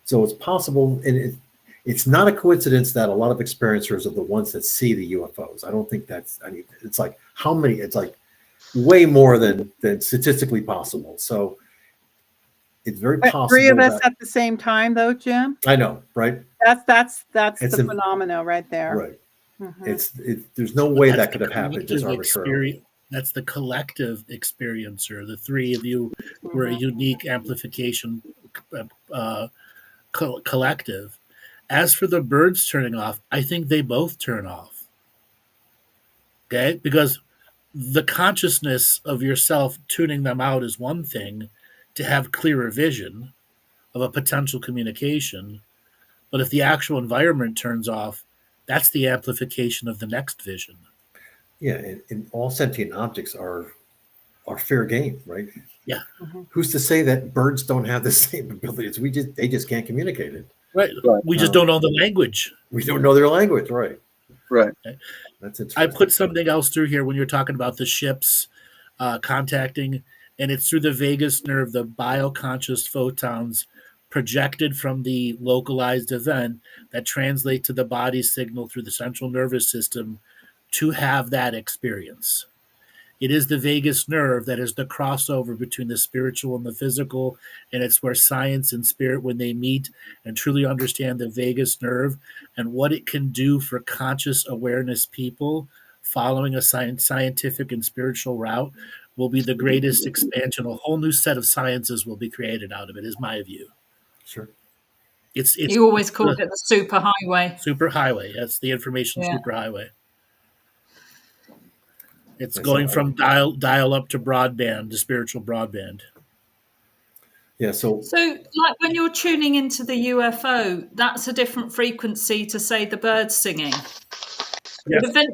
So it's possible, and it's not a coincidence that a lot of experiencers are the ones that see the UFOs. I don't think it's like how many? It's like way more than statistically possible. So it's very possible. Three of us at the same time, though, Jim. I know, right? That's the phenomena right there. Right. Mm-hmm. There's no way that could have happened just arbitrarily. That's the collective experiencer. The three of you were a unique amplification collective. As for the birds turning off, I think they both turn off. Okay? Because the consciousness of yourself tuning them out is one thing, to have clearer vision of a potential communication. But if the actual environment turns off, that's the amplification of the next vision. Yeah, and all sentient objects are fair game, right? Yeah. Mm-hmm. Who's to say that birds don't have the same abilities? They just can't communicate it. Right. We just don't know the language. We don't know their language, right? Right. Okay. That's interesting. I put something else through here when you're talking about the ships contacting, and it's through the vagus nerve, the bioconscious photons projected from the localized event that translate to the body signal through the central nervous system to have that experience. It is the vagus nerve that is the crossover between the spiritual and the physical, and it's where science and spirit, when they meet and truly understand the vagus nerve and what it can do for conscious awareness people following a scientific and spiritual route, will be the greatest expansion. A whole new set of sciences will be created out of it, is my view. Sure. It's you always called it the superhighway. Superhighway. That's the information superhighway. It's going from dial up to broadband, to spiritual broadband. Yeah. So like when you're tuning into the UFO, that's a different frequency to, say, the birds singing. Yes. But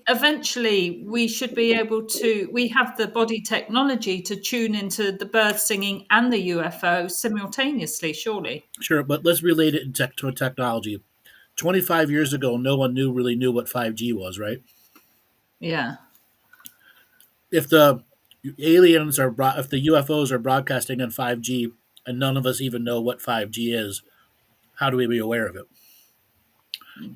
eventually we should be able to, we have the body technology to tune into the birds singing and the UFO simultaneously, surely. Sure, but let's relate it to technology. 25 years ago, no one really knew what 5G was, right? Yeah. If the UFOs are broadcasting on 5G and none of us even know what 5G is, how do we be aware of it?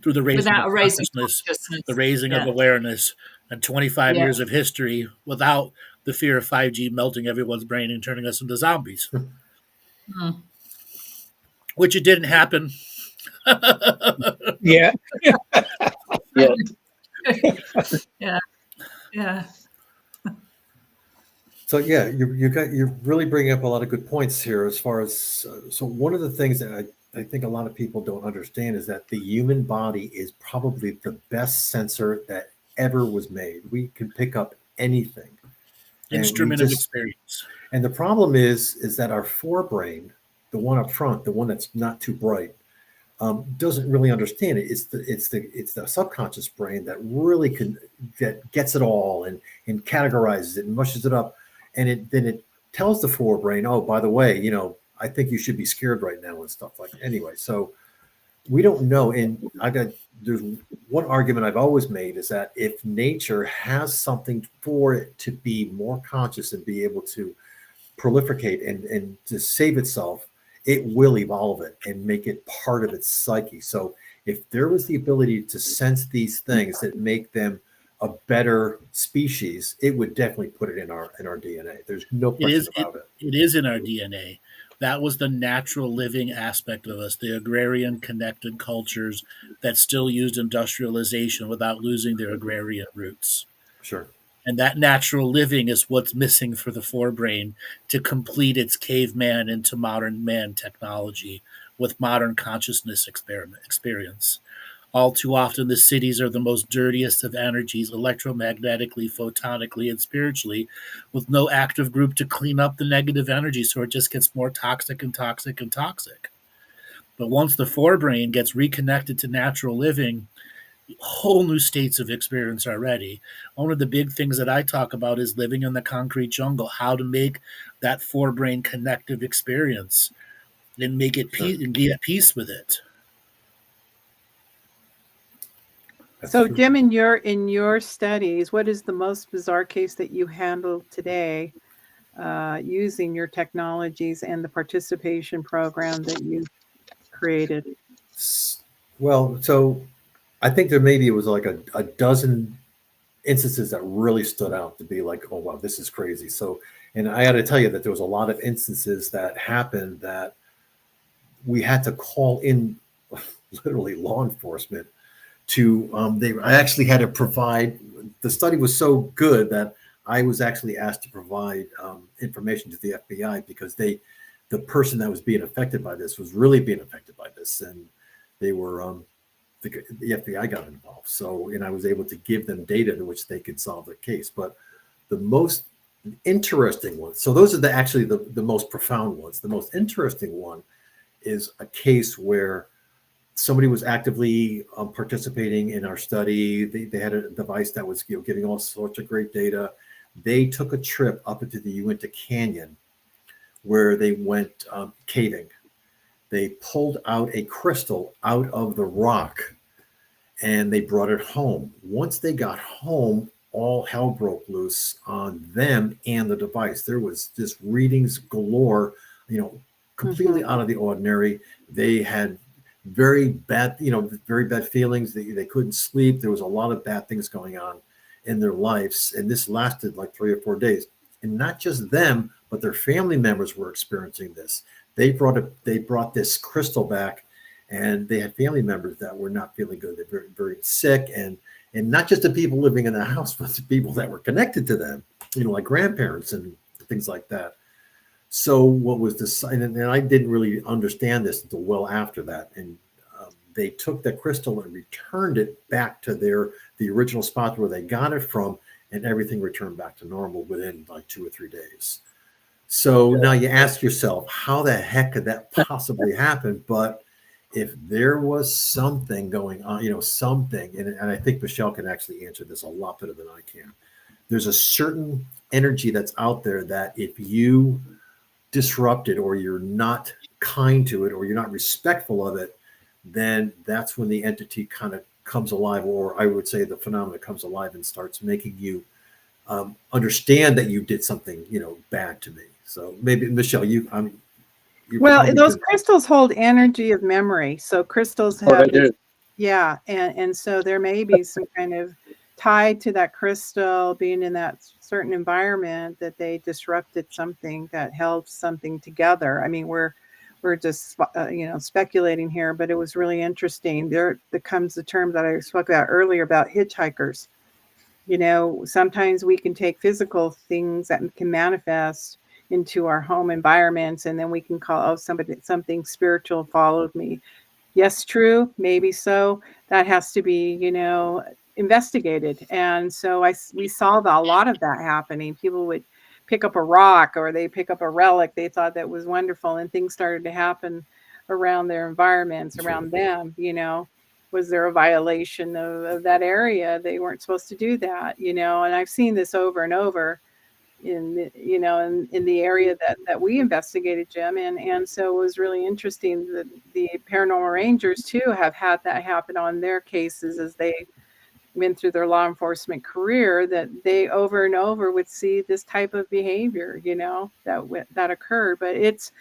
Through the raising of consciousness, the raising of awareness, and 25 years of history without the fear of 5G melting everyone's brain and turning us into zombies. Which it didn't happen. Yeah. Yeah. So you're really bringing up a lot of good points here. As far as so one of the things that I think a lot of people don't understand is that the human body is probably the best sensor that ever was made. We can pick up anything. Instrument of experience. And the problem is that our forebrain, the one up front, the one that's not too bright, doesn't really understand it. It's the subconscious brain that really that gets it all and categorizes it and mushes it up, and then it tells the forebrain, oh, by the way, I think you should be scared right now and stuff like that. Anyway, so we don't know. And there's one argument I've always made is that if nature has something for it to be more conscious and be able to proliferate and to save itself, it will evolve it and make it part of its psyche. So if there was the ability to sense these things that make them a better species, it would definitely put it in our DNA. There's no It question is about it. it is in our DNA. That was the natural living aspect of us, the agrarian connected cultures that still used industrialization without losing their agrarian roots. Sure. And that natural living is what's missing for the forebrain to complete its caveman into modern man technology with modern consciousness experience. All too often, the cities are the most dirtiest of energies, electromagnetically, photonically, and spiritually, with no active group to clean up the negative energy, so it just gets more toxic and toxic and toxic. But once the forebrain gets reconnected to natural living, whole new states of experience are ready. One of the big things that I talk about is living in the concrete jungle, how to make that forebrain connective experience and make it Sure. and be at peace with it. That's So, true. Jim, in your studies, what is the most bizarre case that you handled today using your technologies and the participation program that you created? Well, so I think there maybe it was like a dozen instances that really stood out to be like, oh wow, this is crazy. So, and I got to tell you that there was a lot of instances that happened that we had to call in literally law enforcement to. I actually had to provide. The study was so good that I was actually asked to provide information to the FBI because the person that was being affected by this was really being affected by this, and they were the FBI got involved. So, and I was able to give them data to which they could solve the case. But the most interesting one, so those are actually the most profound ones. The most interesting one is a case where somebody was actively participating in our study. They had a device that was giving all sorts of great data. They took a trip up into the Uinta Canyon where they went caving. They pulled out a crystal out of the rock and they brought it home. Once they got home, all hell broke loose on them and the device. There was just readings galore, completely out of the ordinary. They had very bad feelings. They couldn't sleep. There was a lot of bad things going on in their lives. And this lasted like 3 or 4 days. And not just them, but their family members were experiencing this. They brought this crystal back, and they had family members that were not feeling good. They're very, very sick, and not just the people living in the house, but the people that were connected to them, like grandparents and things like that. So what was decided, and I didn't really understand this until well after that, and they took the crystal and returned it back to the original spot where they got it from, and everything returned back to normal within like 2 or 3 days. So now you ask yourself, how the heck could that possibly happen? But if there was something going on, something, and I think Michele can actually answer this a lot better than I can. There's a certain energy that's out there that if you disrupt it, or you're not kind to it, or you're not respectful of it, then that's when the entity kind of comes alive, or I would say the phenomena comes alive and starts making you understand that you did something, bad to me. So maybe Michele, Well, those crystals hold energy of memory. So crystals have they do. yeah, and so there may be some kind of tied to that crystal being in that certain environment that they disrupted something that held something together. I mean, we're just speculating here, but it was really interesting. There comes the term that I spoke about earlier about hitchhikers. Sometimes we can take physical things that can manifest into our home environments, and then we can call, something spiritual followed me. Yes, true, maybe so. That has to be, investigated. And so we saw a lot of that happening. People would pick up a rock or they pick up a relic. They thought that was wonderful, and things started to happen around their environments, around them, Was there a violation of that area? They weren't supposed to do that, And I've seen this over and over, in the, in the area that we investigated, Jim, and so it was really interesting that the Paranormal Rangers too have had that happen on their cases as they went through their law enforcement career, that they over and over would see this type of behavior, that occurred. But it's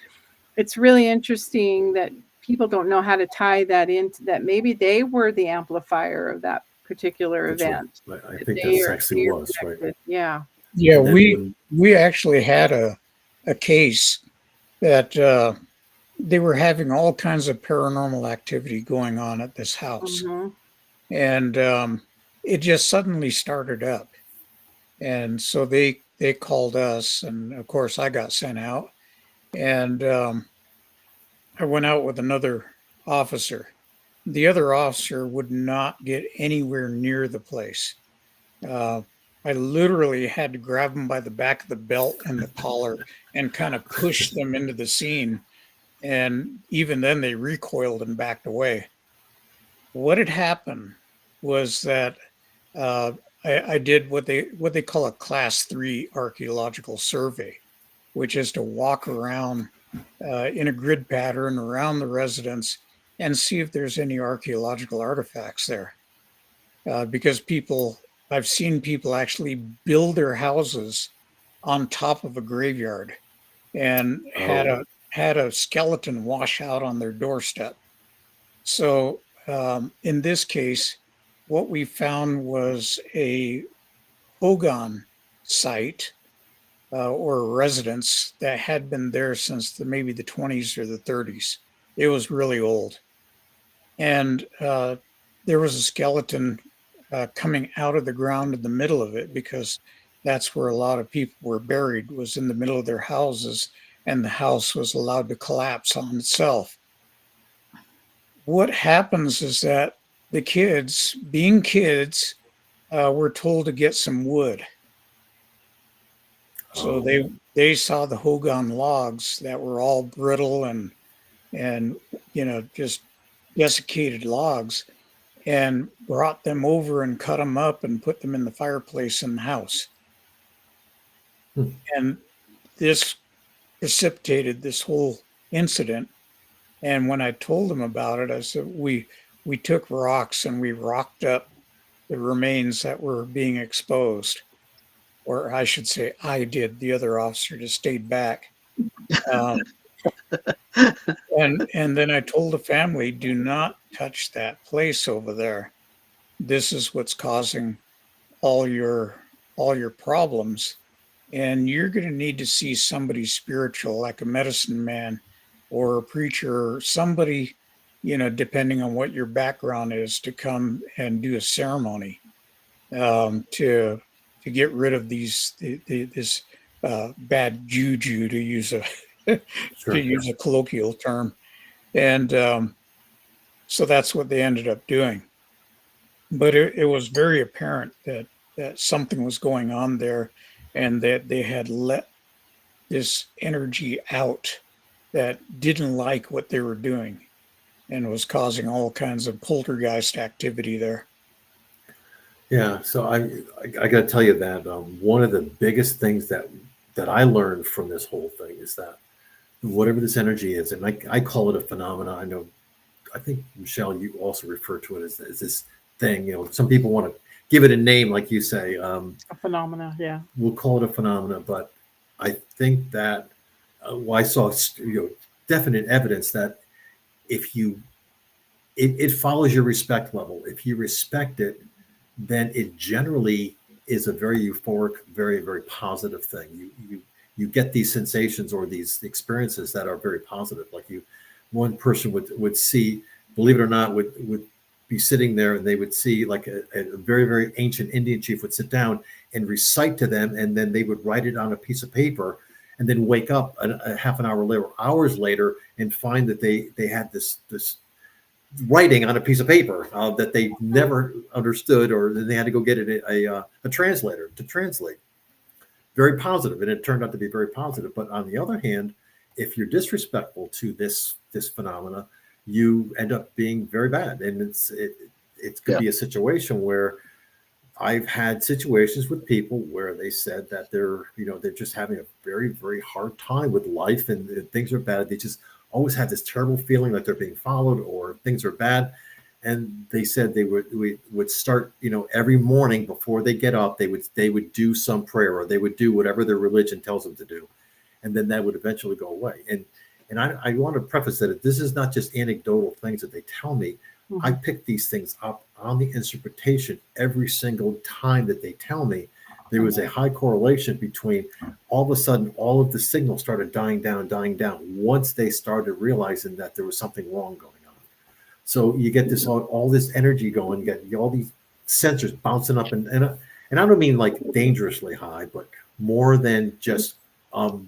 really interesting that people don't know how to tie that into that. Maybe they were the amplifier of that particular That's right. event. I think that's actually was right. Connected. Yeah. Yeah, And then we actually had a case that they were having all kinds of paranormal activity going on at this house, Hmm. and it just suddenly started up. And so they called us, and of course I got sent out, and I went out with another officer. The other officer would not get anywhere near the place. Uh, I literally had to grab them by the back of the belt and the collar and kind of push them into the scene. And even then, they recoiled and backed away. What had happened was that uh, I did what they call a class 3 archaeological survey, which is to walk around in a grid pattern around the residence and see if there's any archaeological artifacts there. Because I've seen people actually build their houses on top of a graveyard and had a skeleton wash out on their doorstep. So in this case, what we found was a Hogan site or a residence that had been there since maybe the 20s or the 30s. It was really old. And there was a skeleton coming out of the ground in the middle of it, because that's where a lot of people were buried, was in the middle of their houses, and the house was allowed to collapse on itself. What happens is that the kids, being kids, were told to get some wood. So they saw the Hogan logs that were all brittle and just desiccated logs, and brought them over and cut them up and put them in the fireplace in the house. And this precipitated this whole incident. And when I told them about it, I said, we took rocks and we rocked up the remains that were being exposed. Or I should say, I did. The other officer just stayed back. And then I told the family, do not touch that place over there. This is what's causing all your problems. And you're going to need to see somebody spiritual, like a medicine man or a preacher, or somebody, depending on what your background is, to come and do a ceremony to get rid of this bad juju, to use a Sure, use a colloquial term. And so that's what they ended up doing. But it was very apparent that something was going on there, and that they had let this energy out that didn't like what they were doing and was causing all kinds of poltergeist activity there. Yeah, so I got to tell you that one of the biggest things that I learned from this whole thing is that whatever this energy is, and I call it a phenomena. I think Michele, you also refer to it as this thing. Some people want to give it a name, like you say. A phenomena, yeah. We'll call it a phenomena, but I think that I saw definite evidence that if it follows your respect level. If you respect it, then it generally is a very euphoric, very, very positive thing. You get these sensations or these experiences that are very positive. Like one person would see, believe it or not, would be sitting there, and they would see like a very, very ancient Indian chief would sit down and recite to them, and then they would write it on a piece of paper, and then wake up a half an hour later, hours later, and find that they had this writing on a piece of paper that they never understood, or they had to go get it a translator to translate. Very positive, and it turned out to be very positive. But on the other hand, if you're disrespectful to this phenomena, you end up being very bad, and it could be a situation where I've had situations with people where they said that they're just having a very, very hard time with life, and things are bad. They just always have this terrible feeling that they're being followed or things are bad. And they said we would start, every morning before they get up, they would do some prayer, or they would do whatever their religion tells them to do, and then that would eventually go away. And I want to preface that this is not just anecdotal things that they tell me. I pick these things up on the interpretation every single time that they tell me. There was a high correlation between all of a sudden all of the signals started dying down once they started realizing that there was something wrong going on. So you get this all this energy going, you get all these sensors bouncing up, and I don't mean like dangerously high, but more than just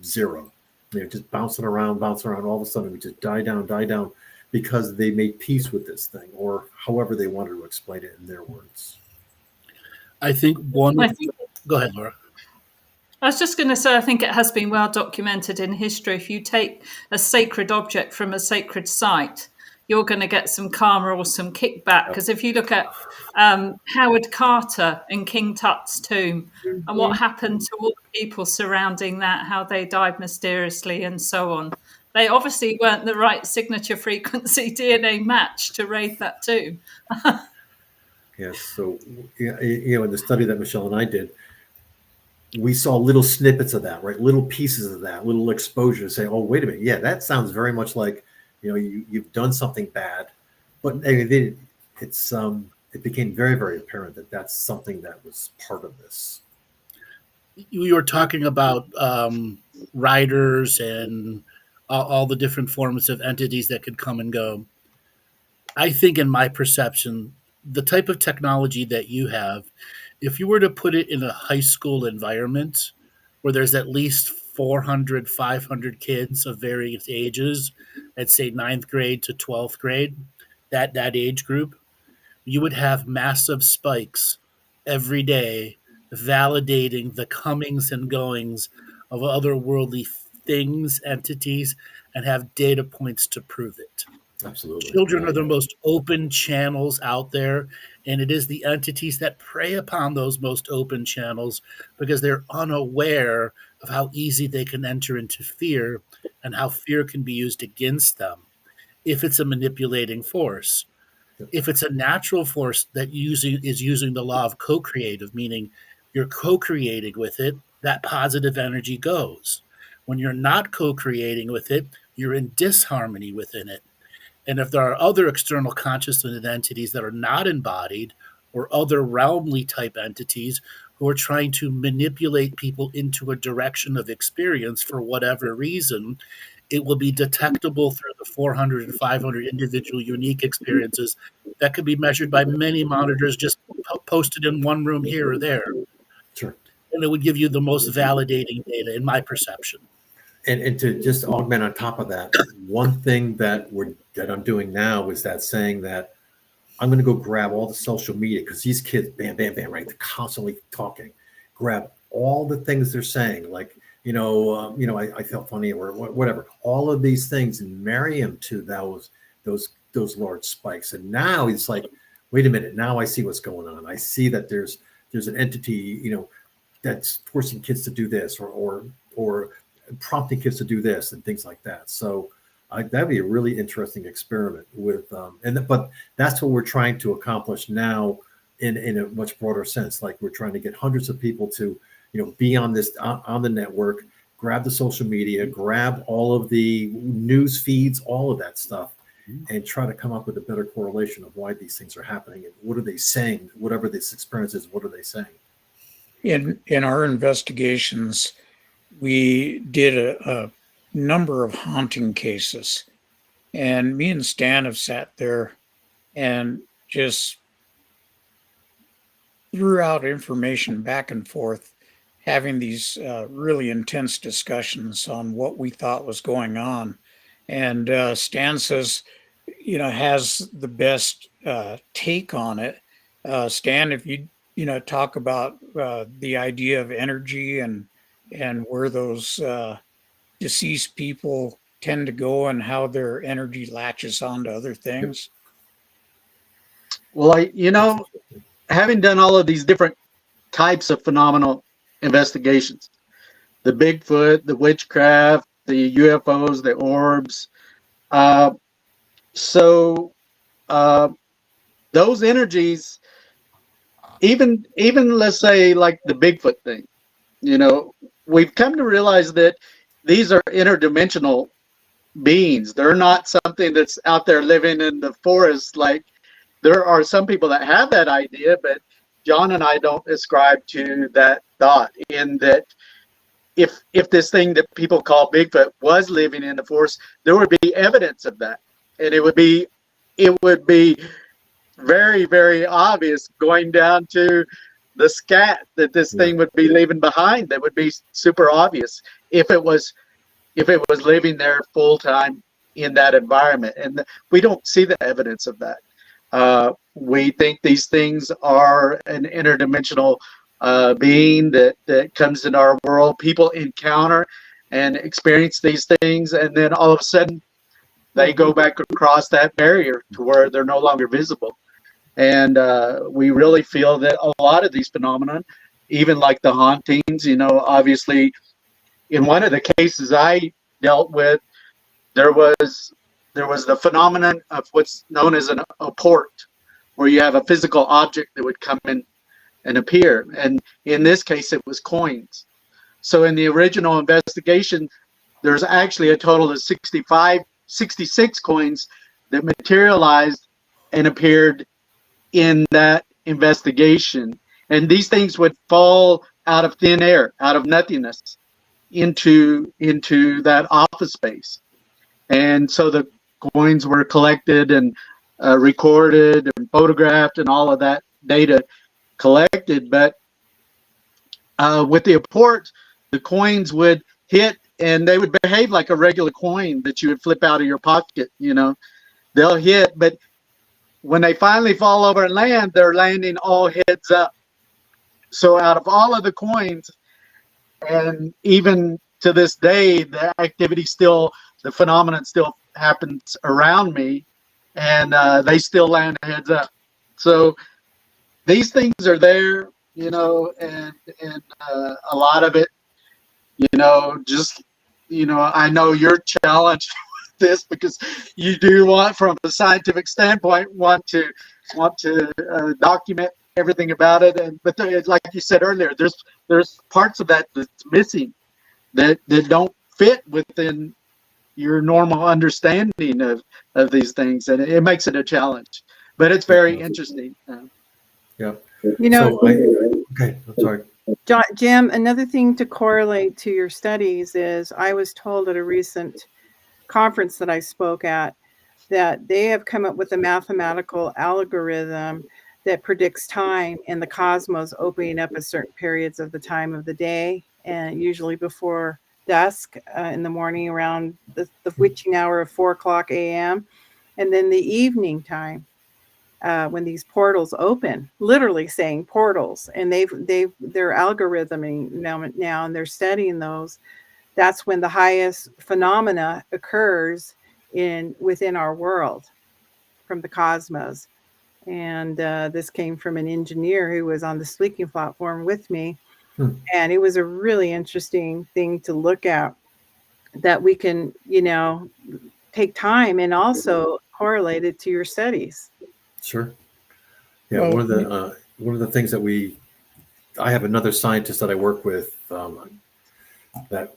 zero. Just bouncing around. All of a sudden we just die down, because they made peace with this thing, or however they wanted to explain it in their words. I think one. I think Go ahead, Laura. I was just going to say, I think it has been well documented in history. If you take a sacred object from a sacred site, you're going to get some karma or some kickback. Because if you look at Howard Carter in King Tut's tomb, and what happened to all the people surrounding that, how they died mysteriously and so on, they obviously weren't the right signature frequency DNA match to raid that tomb. Yes. So, in the study that Michele and I did, we saw little snippets of that, right? Little pieces of that, little exposure to say, oh, wait a minute. Yeah, that sounds very much like, you've done something bad. But it became very, very apparent that that's something that was part of this. You were talking about riders and all the different forms of entities that could come and go. I think, in my perception, the type of technology that you have, if you were to put it in a high school environment where there's at least 400, 500 kids of various ages, at say ninth grade to 12th grade, that age group, you would have massive spikes every day validating the comings and goings of otherworldly things, entities, and have data points to prove it. Absolutely. Children are the most open channels out there, and it is the entities that prey upon those most open channels because they're unaware of how easy they can enter into fear and how fear can be used against them if it's a manipulating force. If it's a natural force that is using the law of co-creative, meaning you're co-creating with it, that positive energy goes. When you're not co-creating with it, you're in disharmony within it. And if there are other external consciousness entities that are not embodied, or other realmly type entities who are trying to manipulate people into a direction of experience for whatever reason, it will be detectable through the 400 and 500 individual unique experiences that could be measured by many monitors just posted in one room here or there. Sure. And it would give you the most validating data, in my perception. And to just augment on top of that, one thing that I'm doing now is that saying that I'm going to go grab all the social media, because these kids, bam, bam, bam, right? They're constantly talking. Grab all the things they're saying, like, I felt funny or whatever. All of these things, and marry them to those large spikes. And now it's like, wait a minute. Now I see what's going on. I see that there's an entity, that's forcing kids to do this, or prompting kids to do this and things like that. So that'd be a really interesting experiment with, but that's what we're trying to accomplish now in a much broader sense. Like, we're trying to get hundreds of people to, be on the network, grab the social media, grab all of the news feeds, all of that stuff, and try to come up with a better correlation of why these things are happening and what are they saying, whatever this experience is, what are they saying? In our investigations, we did a number of haunting cases, and me and Stan have sat there and just threw out information back and forth, having these really intense discussions on what we thought was going on. And Stan says, has the best take on it. Stan, if you talk about the idea of energy and where those deceased people tend to go and how their energy latches onto other things. Well, having done all of these different types of phenomenal investigations, the Bigfoot, the witchcraft, the UFOs, the orbs. Uh, so uh, those energies, even let's say like the Bigfoot thing, we've come to realize that these are interdimensional beings. They're not something that's out there living in the forest. Like there are some people that have that idea, but John and I don't ascribe to that thought. In that, if this thing that people call Bigfoot was living in the forest, there would be evidence of that, and it would be very, very obvious going down to the scat that this thing would be leaving behind. That would be super obvious if it was living there full time in that environment. And we don't see the evidence of that. We think these things are an interdimensional being that comes in our world. People encounter and experience these things, and then all of a sudden they go back across that barrier to where they're no longer visible. And we really feel that a lot of these phenomena, even like the hauntings, obviously in one of the cases I dealt with, there was the phenomenon of what's known as a port, where you have a physical object that would come in and appear. And in this case, it was coins. So in the original investigation, there's actually a total of 66 coins that materialized and appeared in that investigation. And these things would fall out of thin air, out of nothingness, into that office space. And so the coins were collected and recorded and photographed, and all of that data collected. But with the apport, the coins would hit and they would behave like a regular coin that you would flip out of your pocket. They'll hit, but when they finally fall over and land, they're landing all heads up. So out of all of the coins, and even to this day, the phenomenon still happens around me, and they still land heads up. So these things are there, and a lot of it, I know you're challenged with this because you do want, from a scientific standpoint, want to document everything about it. But like you said earlier, there's parts of that that's missing that don't fit within your normal understanding of these things, and it makes it a challenge. But it's very interesting. Yeah. Okay, I'm sorry. Jim, another thing to correlate to your studies is I was told at a recent conference that I spoke at that they have come up with a mathematical algorithm that predicts time in the cosmos opening up at certain periods of the time of the day, and usually before dusk in the morning around the witching hour of 4:00 a.m. and then the evening time when these portals open, literally saying portals, and they're algorithming now and they're studying those. That's when the highest phenomena occurs within our world from the cosmos. And this came from an engineer who was on the speaking platform with me. And it was a really interesting thing to look at, that we can, take time and also correlate it to your studies. Sure. Yeah. One of the things that I have another scientist that I work with, that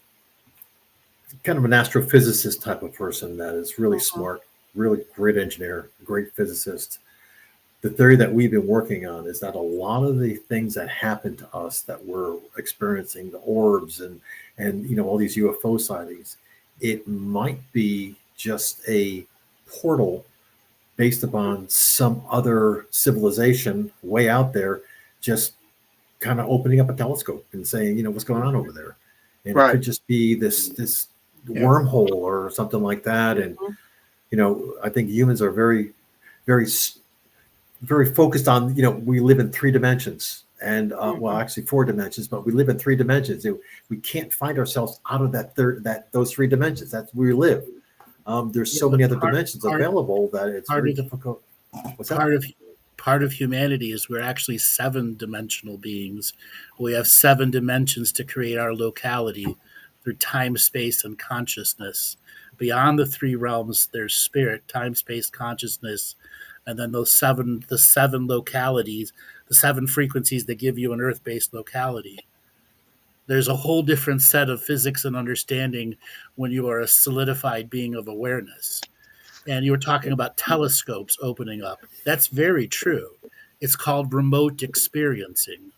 kind of an astrophysicist type of person that is really smart, really great engineer, great physicist. The theory that we've been working on is that a lot of the things that happen to us that we're experiencing, the orbs and all these UFO sightings, it might be just a portal based upon some other civilization way out there, just kind of opening up a telescope and saying, what's going on over there. And It could just be this wormhole or something like that. And, I think humans are very, very, very focused on, we live in 3 dimensions and, well, actually 4 dimensions, but we live in 3 dimensions. We can't find ourselves out of those 3 dimensions. That's where we live. There's so many other dimensions available that it's very difficult. What's that? part of humanity is we're actually 7-dimensional beings. We have 7 dimensions to create our locality through time, space, and consciousness. Beyond the 3 realms, there's spirit, time, space, consciousness, and then the 7 localities, the 7 frequencies that give you an earth-based locality. There's a whole different set of physics and understanding when you are a solidified being of awareness. And you were talking about telescopes opening up. That's very true. It's called remote experiencing,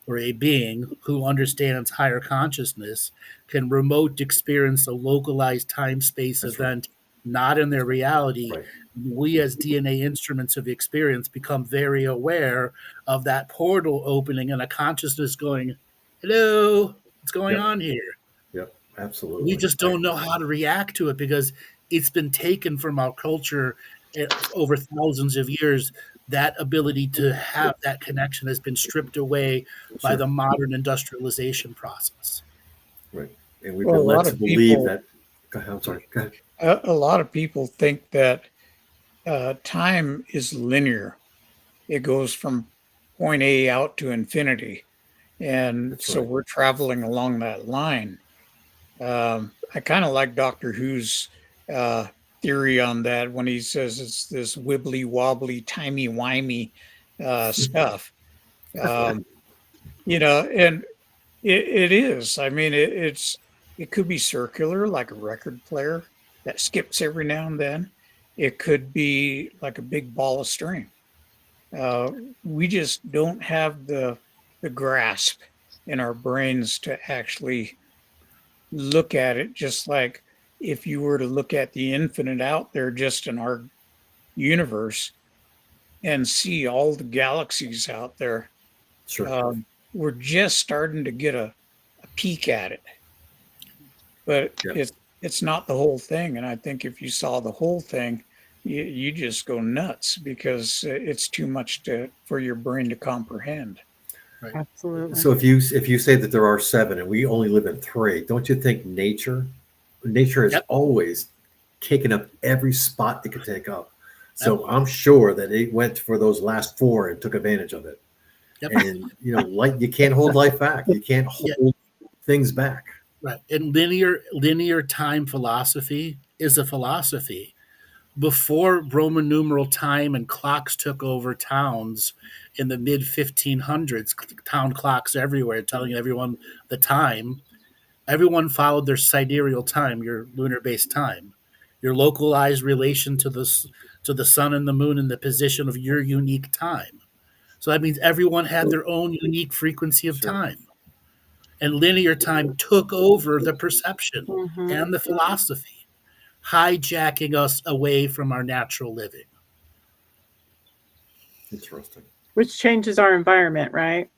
where a being who understands higher consciousness can remote experience a localized time space That's right. event, not in their reality. Right. We, as DNA instruments of experience, become very aware of that portal opening and a consciousness going, hello, what's going Yep. on here? Yep. We Absolutely. just don't know how to react to it because it's been taken from our culture over thousands of years. That ability to have that connection has been stripped away by Sure. the modern industrialization process. Right. And we've Well, a been led lot to of believe people, that. Go ahead, I'm sorry. Go ahead. a lot of people think that time is linear. It goes from point A out to infinity, and That's so right. we're traveling along that line. I kind of like Doctor Who's uh, theory on that when he says it's this wibbly wobbly, timey wimey stuff. Um, and it is. I mean, it could be circular, like a record player that skips every now and then. It could be like a big ball of string. Uh, we just don't have the grasp in our brains to actually look at it. Just like if you were to look at the infinite out there, just in our universe, and see all the galaxies out there, Sure. we're just starting to get a peek at it. But Yeah. it's not the whole thing. And I think if you saw the whole thing, you just go nuts because it's too much for your brain to comprehend. Absolutely. So if you say that there are 7 and we only live in 3, don't you think nature has Yep. always taken up every spot it could take up? So Yep. I'm sure that it went for those last 4 and took advantage of it. Yep. And light, you can't hold life back. You can't Yeah. hold things back. Right. And linear time philosophy is a philosophy. Before Roman numeral time and clocks took over towns in the mid 1500s, town clocks everywhere telling everyone the time, everyone followed their sidereal time, your lunar based time, your localized relation to the sun and the moon and the position of your unique time. So that means everyone had their own unique frequency of Sure. time. And linear time took over the perception Mhm. and the philosophy, hijacking us away from our natural living. Interesting. Which changes our environment, right?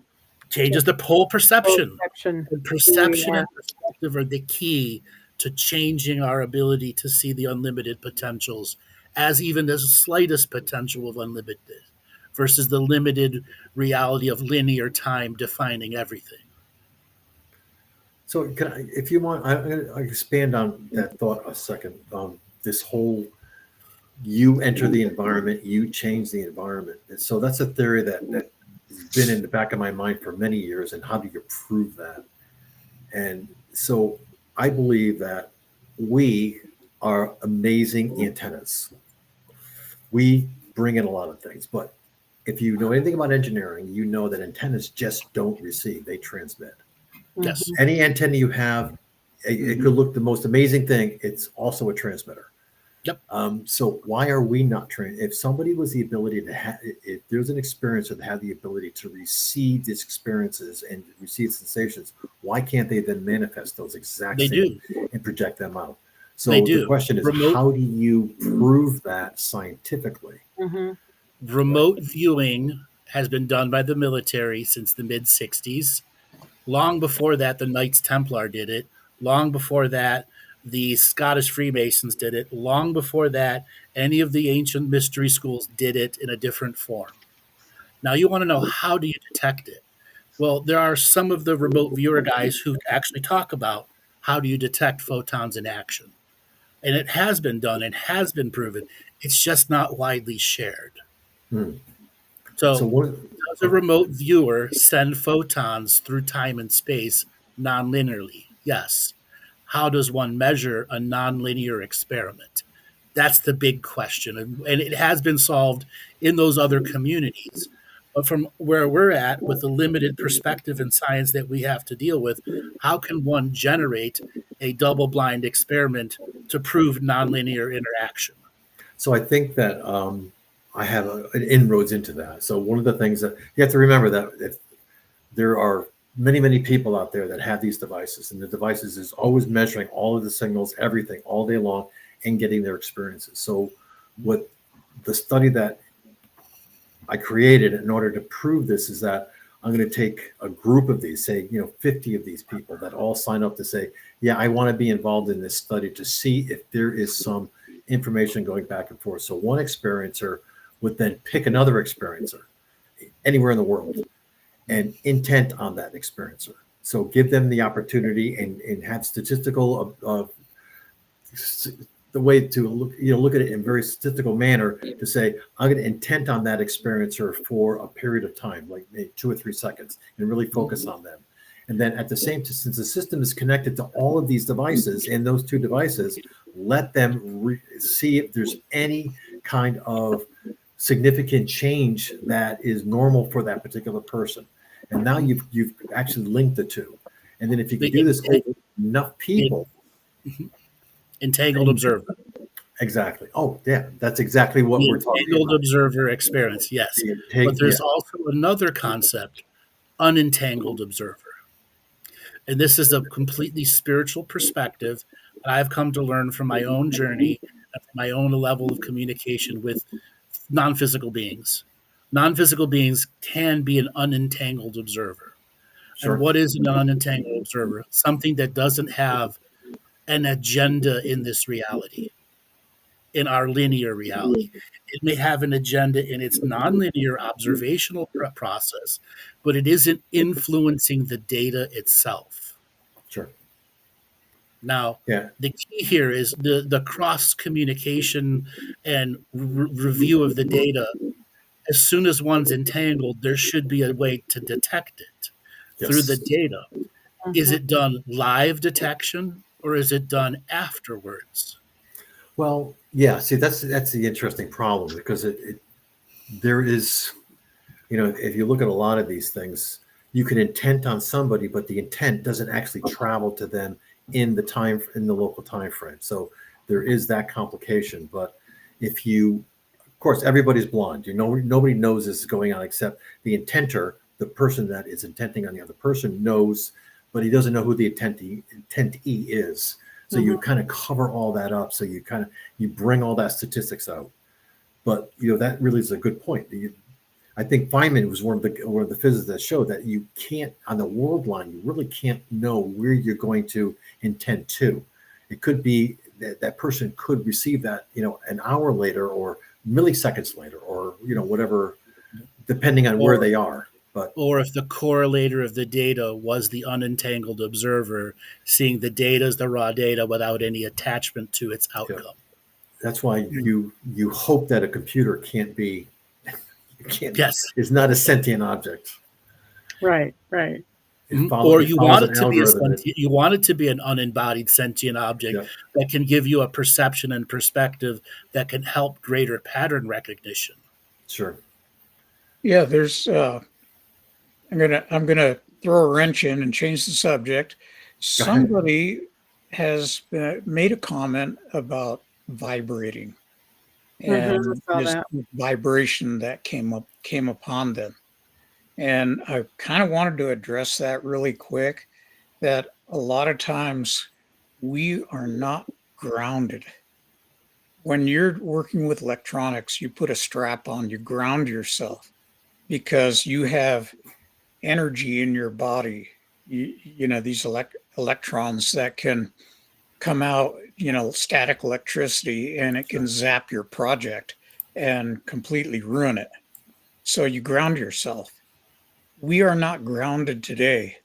Changes the whole perception. Perception. And Who we perception are. and perspective are the key to changing our ability to see the unlimited potentials as even the slightest potential of unlimited versus the limited reality of linear time defining everything. So can I, if you want, I'm going to expand on that thought a second. This whole you enter the environment, you change the environment. And so that's a theory that has been in the back of my mind for many years. And how do you prove that? And so I believe that we are amazing antennas. We bring in a lot of things, but if you know anything about engineering, you know that antennas just don't receive, they transmit. Yes. Any antenna you have, it could look the most amazing thing. It's also a transmitter. Yep. So why are we not trained? If somebody was the ability to have, if there's an experiencer that had the ability to receive these experiences and receive sensations, why can't they then manifest those exact They same do. and project them out? So They the do. question is, Remote how do you prove that scientifically? Mhm. remote viewing has been done by the military since the mid 60s. Long before that, the Knights Templar did it. Long before that, the Scottish Freemasons did it. Long before that, any of the ancient mystery schools did it in a different form. Now, you want to know, how do you detect it? Well, there are some of the remote viewer guys who actually talk about how do you detect photons in action. And it has been done and has been proven. It's just not widely shared. Hmm. So So, one, does a remote viewer send photons through time and space nonlinearly? Yes. How does one measure a nonlinear experiment? That's the big question. And it has been solved in those other communities. But from where we're at, with the limited perspective in science that we have to deal with, how can one generate a double blind experiment to prove nonlinear interaction? so I think that I have an inroads into that. So one of the things that you have to remember that if there are many, many people out there that have these devices, and the devices is always measuring all of the signals, everything all day long, and getting their experiences. So what the study that I created in order to prove this is that I'm going to take a group of these, say, 50 of these people that all sign up to say, yeah, I want to be involved in this study to see if there is some information going back and forth. So one experiencer would then pick another experiencer anywhere in the world and intent on that experiencer. So give them the opportunity and have statistical the way to look at it in a very statistical manner to say, I'm going to intent on that experiencer for a period of time, like maybe 2 or 3 seconds, and really focus on them. And then at the same time, since the system is connected to all of these devices and those 2 devices, let them see if there's any kind of significant change that is normal for that particular person. And now you've actually linked the 2. And then if you can do this over enough people. Entangled observer. Exactly. Oh, yeah, that's exactly what we're talking about. Entangled observer experience, yes. But there's also another concept, unentangled observer. And this is a completely spiritual perspective that I've come to learn from my own journey and from my own level of communication with non-physical beings. Non-physical beings can be an unentangled observer. Sure. And what is an unentangled observer? Something that doesn't have an agenda in this reality, in our linear reality. It may have an agenda in its nonlinear observational process, but it isn't influencing the data itself. Sure. Now, Yeah. the key here is the cross communication and review of the data. As soon as one's entangled, there should be a way to detect it through the data. Is it done live detection or is it done afterwards? Well, yeah. See, that's the interesting problem because there is, if you look at a lot of these things, you can intent on somebody, but the intent doesn't actually travel to them in the local time frame. So there is that complication. But if you, of course, everybody's blind. Nobody knows this is going on except the intenter, the person that is intenting on the other person knows, but he doesn't know who the intentee is. So you kind of cover all that up. So you bring all that statistics out. But that really is a good point. I think Feynman was one of the physicists that showed that you can't, on the world line, you really can't know where you're going to intend to. It could be that person could receive that an hour later or milliseconds later or whatever, depending on where they are. Or if the correlator of the data was the unentangled observer, seeing the data as the raw data without any attachment to its outcome. Yeah. That's why you hope that a computer can't be. Yes, it's not a sentient object. Right. Or you want it to be you want it to be an unembodied sentient object that can give you a perception and perspective that can help greater pattern recognition. Sure. Yeah, there's. I'm gonna throw a wrench in and change the subject. Somebody has made a comment about vibrating and this vibration that came upon them. And I kind of wanted to address that really quick, that a lot of times we are not grounded. When you're working with electronics, you put a strap on, you ground yourself because you have energy in your body, these electrons that can come out, static electricity, and it can zap your project and completely ruin it. So you ground yourself. We are not grounded today.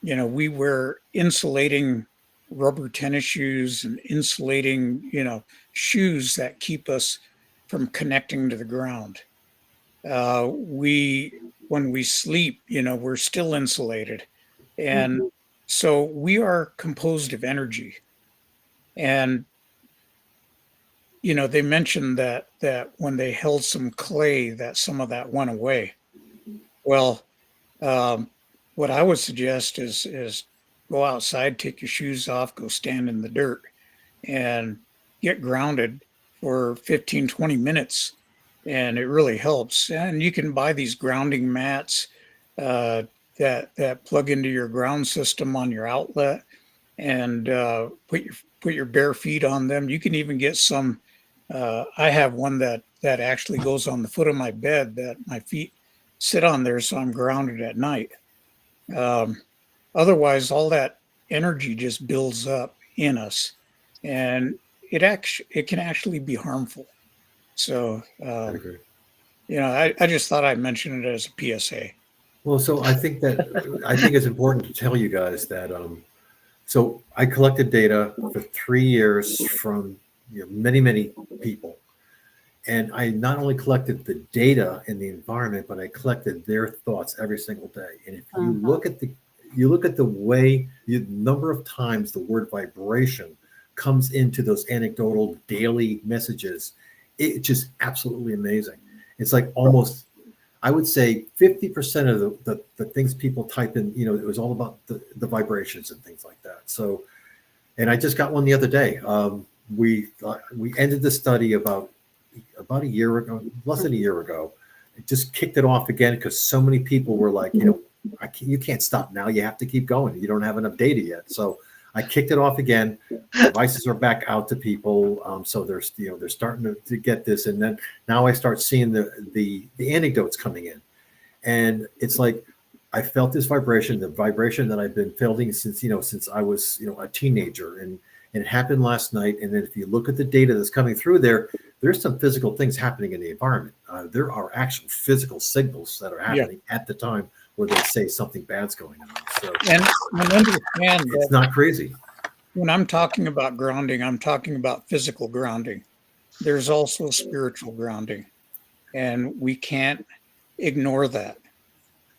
We wear insulating rubber tennis shoes and insulating, shoes that keep us from connecting to the ground. when we sleep, we're still insulated. And so we are composed of energy. And, they mentioned that when they held some clay, that some of that went away. Well, what I would suggest is go outside, take your shoes off, go stand in the dirt and get grounded for 15, 20 minutes. And it really helps. And you can buy these grounding mats that plug into your ground system on your outlet and put your bare feet on them. You can even get some. I have one that actually goes on the foot of my bed that my feet sit on there, so I'm grounded at night. Um, Otherwise, all that energy just builds up in us, and it can actually be harmful. So, I agree. I just thought I'd mention it as a PSA. Well, so I think it's important to tell you guys that so I collected data for 3 years from many people, and I not only collected the data in the environment, but I collected their thoughts every single day. And if you look at the way the number of times the word vibration comes into those anecdotal daily messages, it's just absolutely amazing. It's like almost, I would say 50% of the things people type in, it was all about the vibrations and things like that. So, and I just got one the other day. We ended the study about a year ago, less than a year ago. It just kicked it off again because so many people were like, you can't stop now. You have to keep going. You don't have enough data yet. So I kicked it off again. Devices are back out to people. So they're starting to get this. And then now I start seeing the anecdotes coming in. And it's like, I felt this vibration, the vibration that I've been feeling since I was, a teenager. And it happened last night. And then if you look at the data that's coming through there's some physical things happening in the environment. There are actual physical signals that are happening at the time where they say something bad's going on. So, and understand it's not crazy. When I'm talking about grounding, I'm talking about physical grounding. There's also spiritual grounding, and we can't ignore that.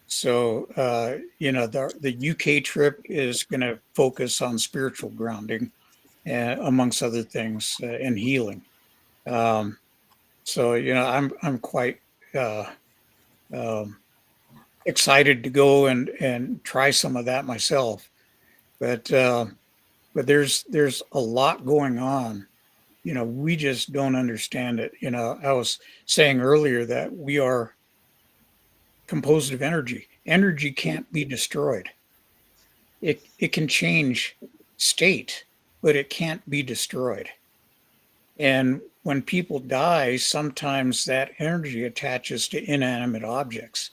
So, the UK trip is going to focus on spiritual grounding, amongst other things, and healing. So, I'm quite excited to go and try some of that myself. But there's a lot going on. We just don't understand it. I was saying earlier that we are composed of energy. Energy can't be destroyed. It can change state, but it can't be destroyed. And when people die, sometimes that energy attaches to inanimate objects,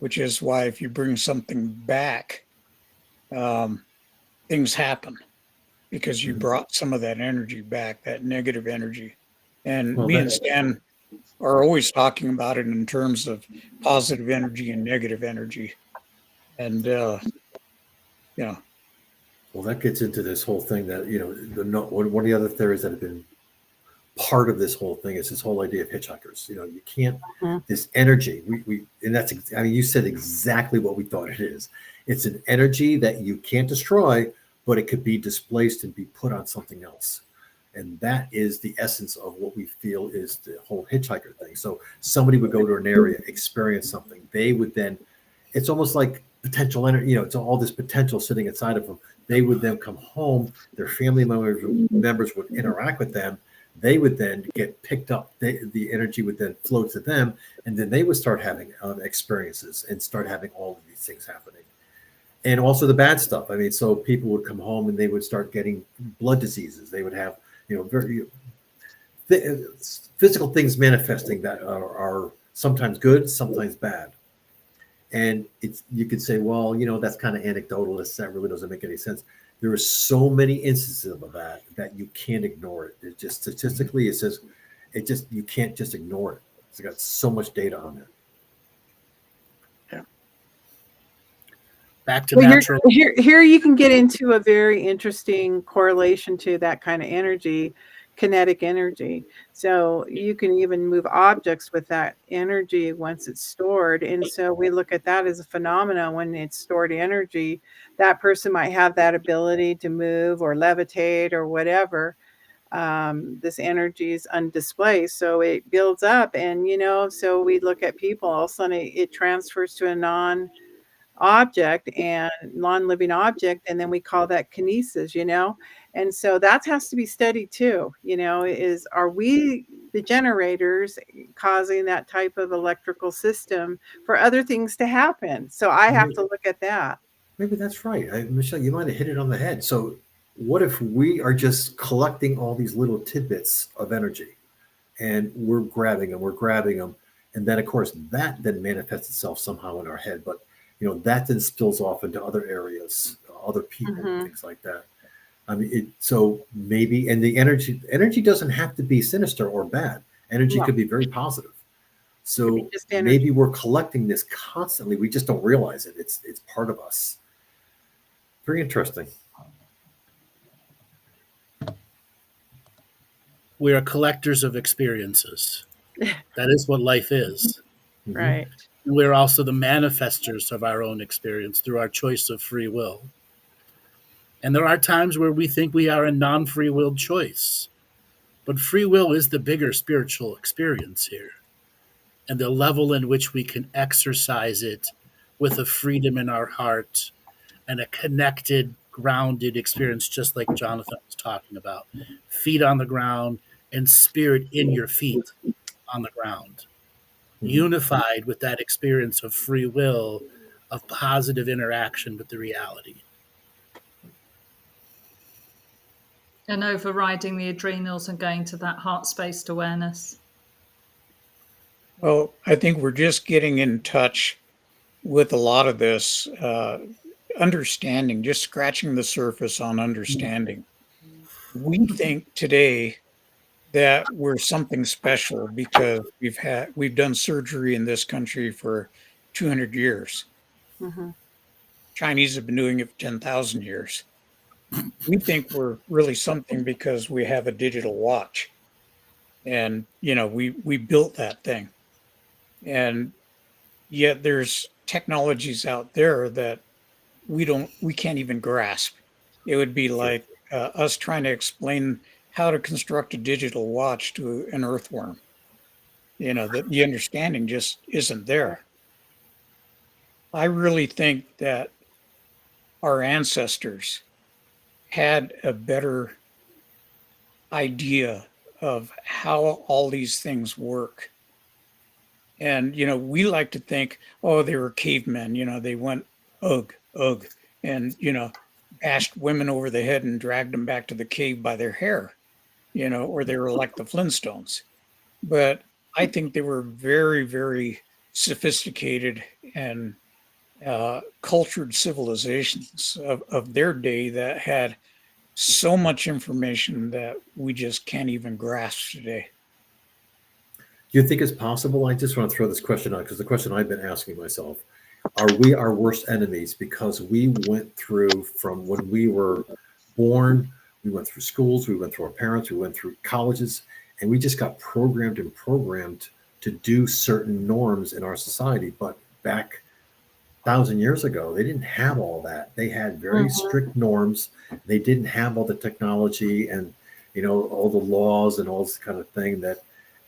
which is why if you bring something back, things happen because you brought some of that energy back, that negative energy. And me and Stan are always talking about it in terms of positive energy and negative energy. And, Well, that gets into this whole thing that, one of the other theories that have been part of this whole thing is this whole idea of hitchhikers. You can't, this energy, and you said exactly what we thought it is. It's an energy that you can't destroy, but it could be displaced and be put on something else. And that is the essence of what we feel is the whole hitchhiker thing. So somebody would go to an area, experience something. They would then, it's almost like potential energy, it's all this potential sitting inside of them. They would then come home, their family members would interact with them. They would then get picked up. The energy would then flow to them. And then they would start having experiences and start having all of these things happening. And also the bad stuff. I mean, so people would come home and they would start getting blood diseases. They would have, very physical things manifesting that are sometimes good, sometimes bad. And you could say, well, that's kind of anecdotal. That really doesn't make any sense. There are so many instances of that you can't ignore it. It just statistically, it says, you can't just ignore it. It's got so much data on it. Back to natural. Here you can get into a very interesting correlation to that kind of energy. kinetic energy. So you can even move objects with that energy once it's stored. And so we look at that as a phenomenon. When it's stored energy, that person might have that ability to move or levitate or whatever. This energy is on display, so it builds up, and so we look at people, all of a sudden it transfers to a non-object and non-living object, and then we call that kinesis, and so that has to be studied too. Are we the generators causing that type of electrical system for other things to happen? So I have to look at that. Maybe that's right. Michele, you might have hit it on the head. So, what if we are just collecting all these little tidbits of energy and we're grabbing them, and then, of course, that then manifests itself somehow in our head. But, that then spills off into other areas, other people, things like that. I mean, so maybe, and the energy doesn't have to be sinister or bad. Energy could be very positive. So maybe we're collecting this constantly. We just don't realize it. It's part of us. Very interesting. We are collectors of experiences. That is what life is. Right. We're also the manifestors of our own experience through our choice of free will. And there are times where we think we are a non-free willed choice. But free will is the bigger spiritual experience here. And the level in which we can exercise it with a freedom in our heart and a connected, grounded experience, just like Jonathan was talking about. Feet on the ground and spirit in your feet on the ground. Unified with that experience of free will, of positive interaction with the reality. And overriding the adrenals and going to that heart-spaced awareness. Well, I think we're just getting in touch with a lot of this understanding, just scratching the surface on understanding. We think today that we're something special because we've done surgery in this country for 200 years. Chinese have been doing it for 10,000 years. We think we're really something because we have a digital watch, and we built that thing. And yet there's technologies out there that we can't even grasp. It would be like us trying to explain how to construct a digital watch to an earthworm. The understanding just isn't there. I really think that our ancestors had a better idea of how all these things work. And, we like to think, oh, they were cavemen, they went, ugh, ugh, and, bashed women over the head and dragged them back to the cave by their hair, or they were like the Flintstones. But I think they were very, very sophisticated and cultured civilizations of their day that had so much information that we just can't even grasp today. Do you think it's possible? I just want to throw this question out because the question I've been asking myself, are we our worst enemies because we went through, from when we were born, we went through schools, we went through our parents, we went through colleges, and we just got programmed to do certain norms in our society. But back 1,000 years ago, they didn't have all that. They had very strict norms. They didn't have all the technology and, all the laws and all this kind of thing.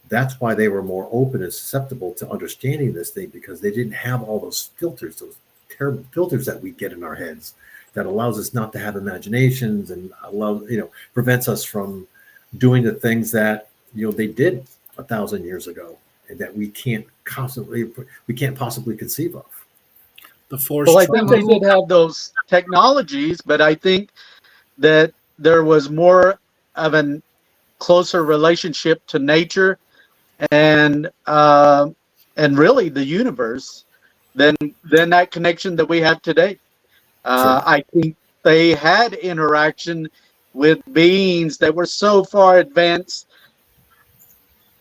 That's why they were more open and susceptible to understanding this thing, because they didn't have all those filters, those terrible filters that we get in our heads that allows us not to have imaginations and prevents us from doing the things that, they did 1,000 years ago and that we can't possibly conceive of. The force. Well, I think they did have those technologies, but I think that there was more of a closer relationship to nature and really the universe than that connection that we have today. I think they had interaction with beings that were so far advanced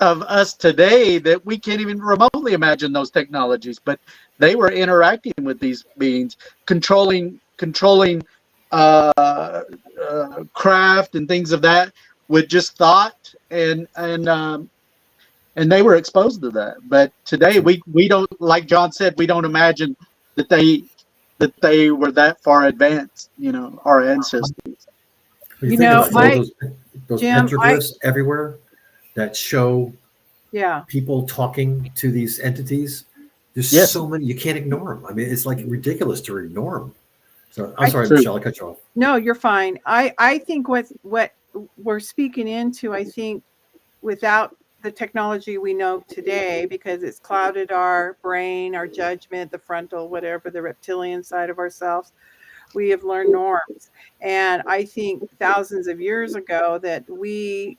of us today that we can't even remotely imagine those technologies, but they were interacting with these beings, controlling craft and things of that with just thought, and they were exposed to that. But today we don't, like John said, we don't imagine that they were that far advanced, our ancestors. When you You think know, about all I, those Jim, petroglyphs everywhere that show yeah, people talking to these entities, there's Yes, so many you can't ignore them. I mean, it's like ridiculous to ignore them. So I'm I, sorry, true. Michelle, I cut you off. no, you're fine. I think what we're speaking into, I think, without the technology we know today, because it's clouded our brain, our judgment, the frontal, whatever, the reptilian side of ourselves, we have learned norms. And I think thousands of years ago that we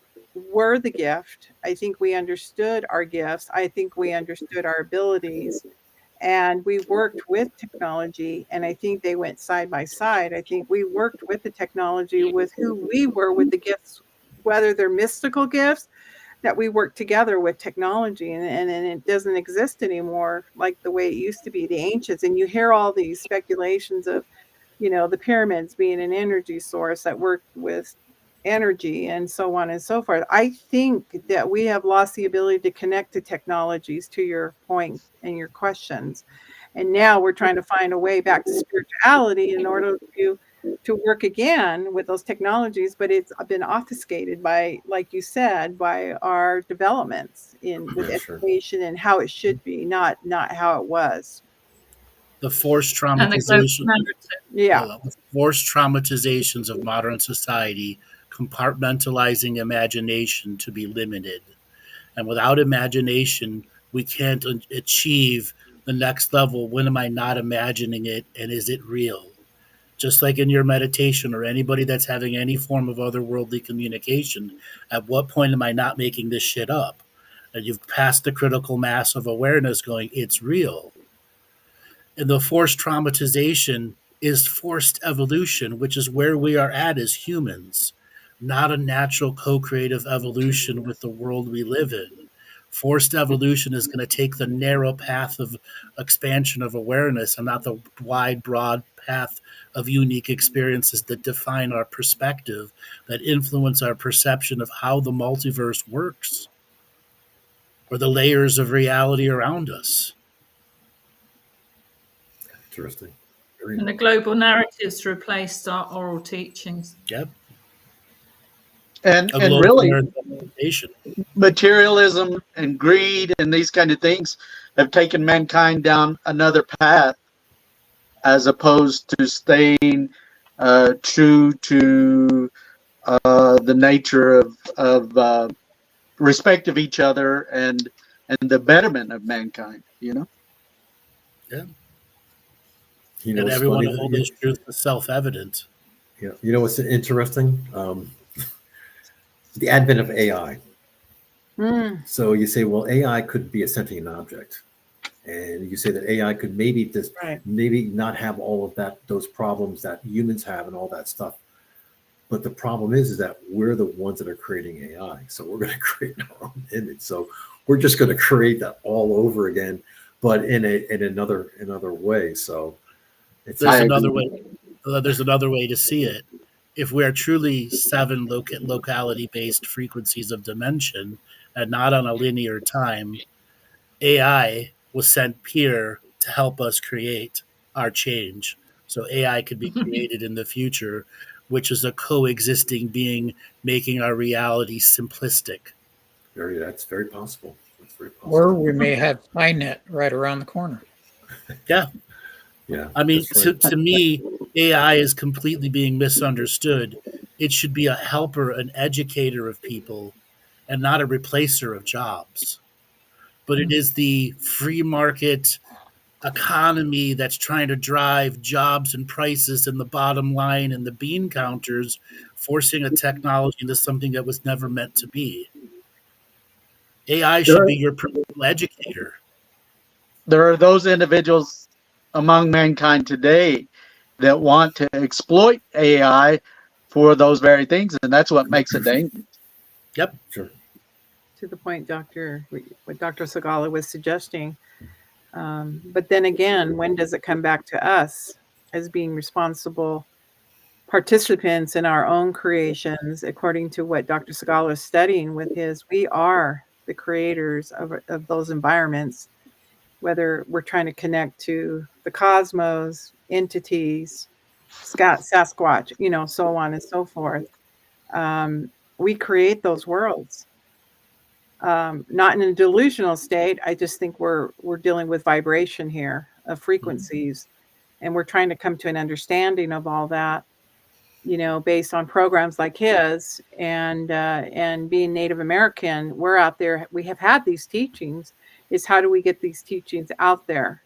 were the gift. I think we understood our gifts. I think we understood our abilities. And we worked with technology, and I think they went side by side. I think we worked with the technology with who we were with the gifts, whether they're mystical gifts, that we work together with technology, and it doesn't exist anymore like the way it used to be, the ancients. And you hear all these speculations of, the pyramids being an energy source that worked with energy and so on and so forth. I think that we have lost the ability to connect to technologies, to your point and your questions. And now we're trying to find a way back to spirituality in order to work again with those technologies, but it's been obfuscated by, like you said, by our developments in with Yeah, sure. education and how it should be, not how it was. The forced And the global traumatization, narrative. Yeah. the forced traumatizations of modern society, compartmentalizing imagination to be limited. And without imagination, we can't achieve the next level. When am I not imagining it? And is it real? Just like in your meditation or anybody that's having any form of otherworldly communication, at what point am I not making this shit up? And you've passed the critical mass of awareness going, it's real. And the forced traumatization is forced evolution, which is where we are at as humans, not a natural co creative evolution with the world we live in. Forced evolution is going to take the narrow path of expansion of awareness and not the wide, broad path of unique experiences that define our perspective, that influence our perception of how the multiverse works or the layers of reality around us. Interesting. Very And the global narratives replaced our oral teachings. Yep. and A and global really, narrative. materialism and greed and these kind of things have taken mankind down another path, as opposed to staying true to the nature of respect of each other and the betterment of mankind. Yeah. You know, And it's everyone funny. hold this truth as self-evident. You know what's interesting? The advent of AI. Mm, So you say, well, AI could be a sentient object, and you say that AI could right. maybe not have all of those problems that humans have, and all that stuff. But the problem is that we're the ones that are creating AI, so we're going to create our own image. So we're just going to create that all over again, but in another way. So it's There's I another agree. way. There's another way to see it. If we are truly seven locality-based frequencies of dimension and not on a linear time, AI was sent here to help us create our change. So AI could be created in the future, which is a coexisting being making our reality simplistic. that's very possible. That's very Or possible. we may have Skynet right around the corner. Yeah. Yeah, I mean, that's right. to me, AI is completely being misunderstood. It should be a helper, an educator of people, and not a replacer of jobs. But it is the free market economy that's trying to drive jobs and prices and the bottom line and the bean counters, forcing a technology into something that was never meant to be. AI should There, be your personal educator. there are those individuals among mankind today that want to exploit AI for those very things, and that's what makes it dangerous. Yep. Sure. To the point, what Dr. Segala was suggesting. But then again, when does it come back to us as being responsible participants in our own creations, according to what Dr. Segala is studying with his, we are the creators of those environments, whether we're trying to connect to the cosmos, entities, Sasquatch, so on and so forth. We create those worlds. Not in a delusional state. I just think we're dealing with vibration here of frequencies, and we're trying to come to an understanding of all that, based on programs like his, and being Native American, we're out there. We have had these teachings. Is how do we get these teachings out there?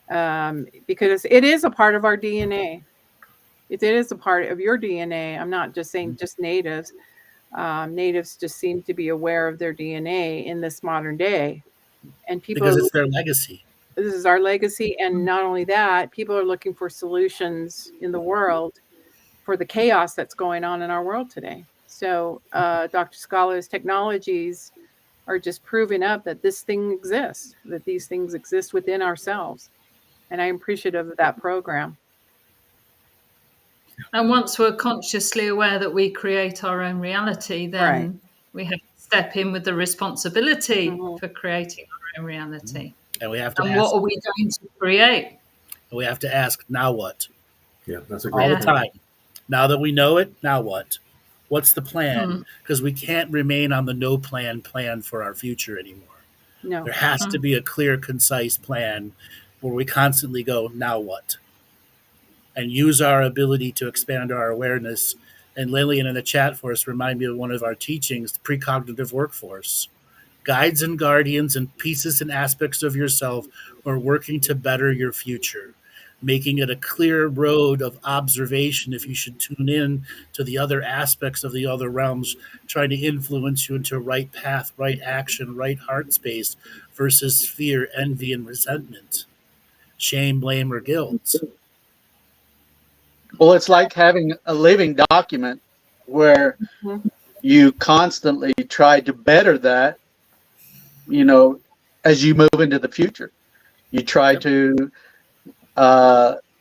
Because it is a part of our DNA. It is a part of your DNA. I'm not just saying just natives. Natives just seem to be aware of their DNA in this modern day, and because it's their legacy. This is our legacy, and not only that, people are looking for solutions in the world for the chaos that's going on in our world today. So Dr. Segala's technologies are just proving up that this thing exists, that these things exist within ourselves, and I'm appreciative of that program. And once we're consciously aware that we create our own reality, then we have to step in with the responsibility for creating our own reality. And we have to and ask, what are we going to create? we have to ask, now what? Yeah, that's a great All the point. time. Now that we know it, now what? What's the plan? Because we can't remain on the no plan for our future anymore. No. There has to be a clear, concise plan where we constantly go, now what? And use our ability to expand our awareness. And Lillian in the chat for us remind me of one of our teachings, the precognitive workforce. Guides and guardians and pieces and aspects of yourself are working to better your future, making it a clear road of observation if you should tune in to the other aspects of the other realms, trying to influence you into right path, right action, right heart space versus fear, envy, and resentment, shame, blame, or guilt. Well, it's like having a living document where you constantly try to better that, as you move into the future. You try to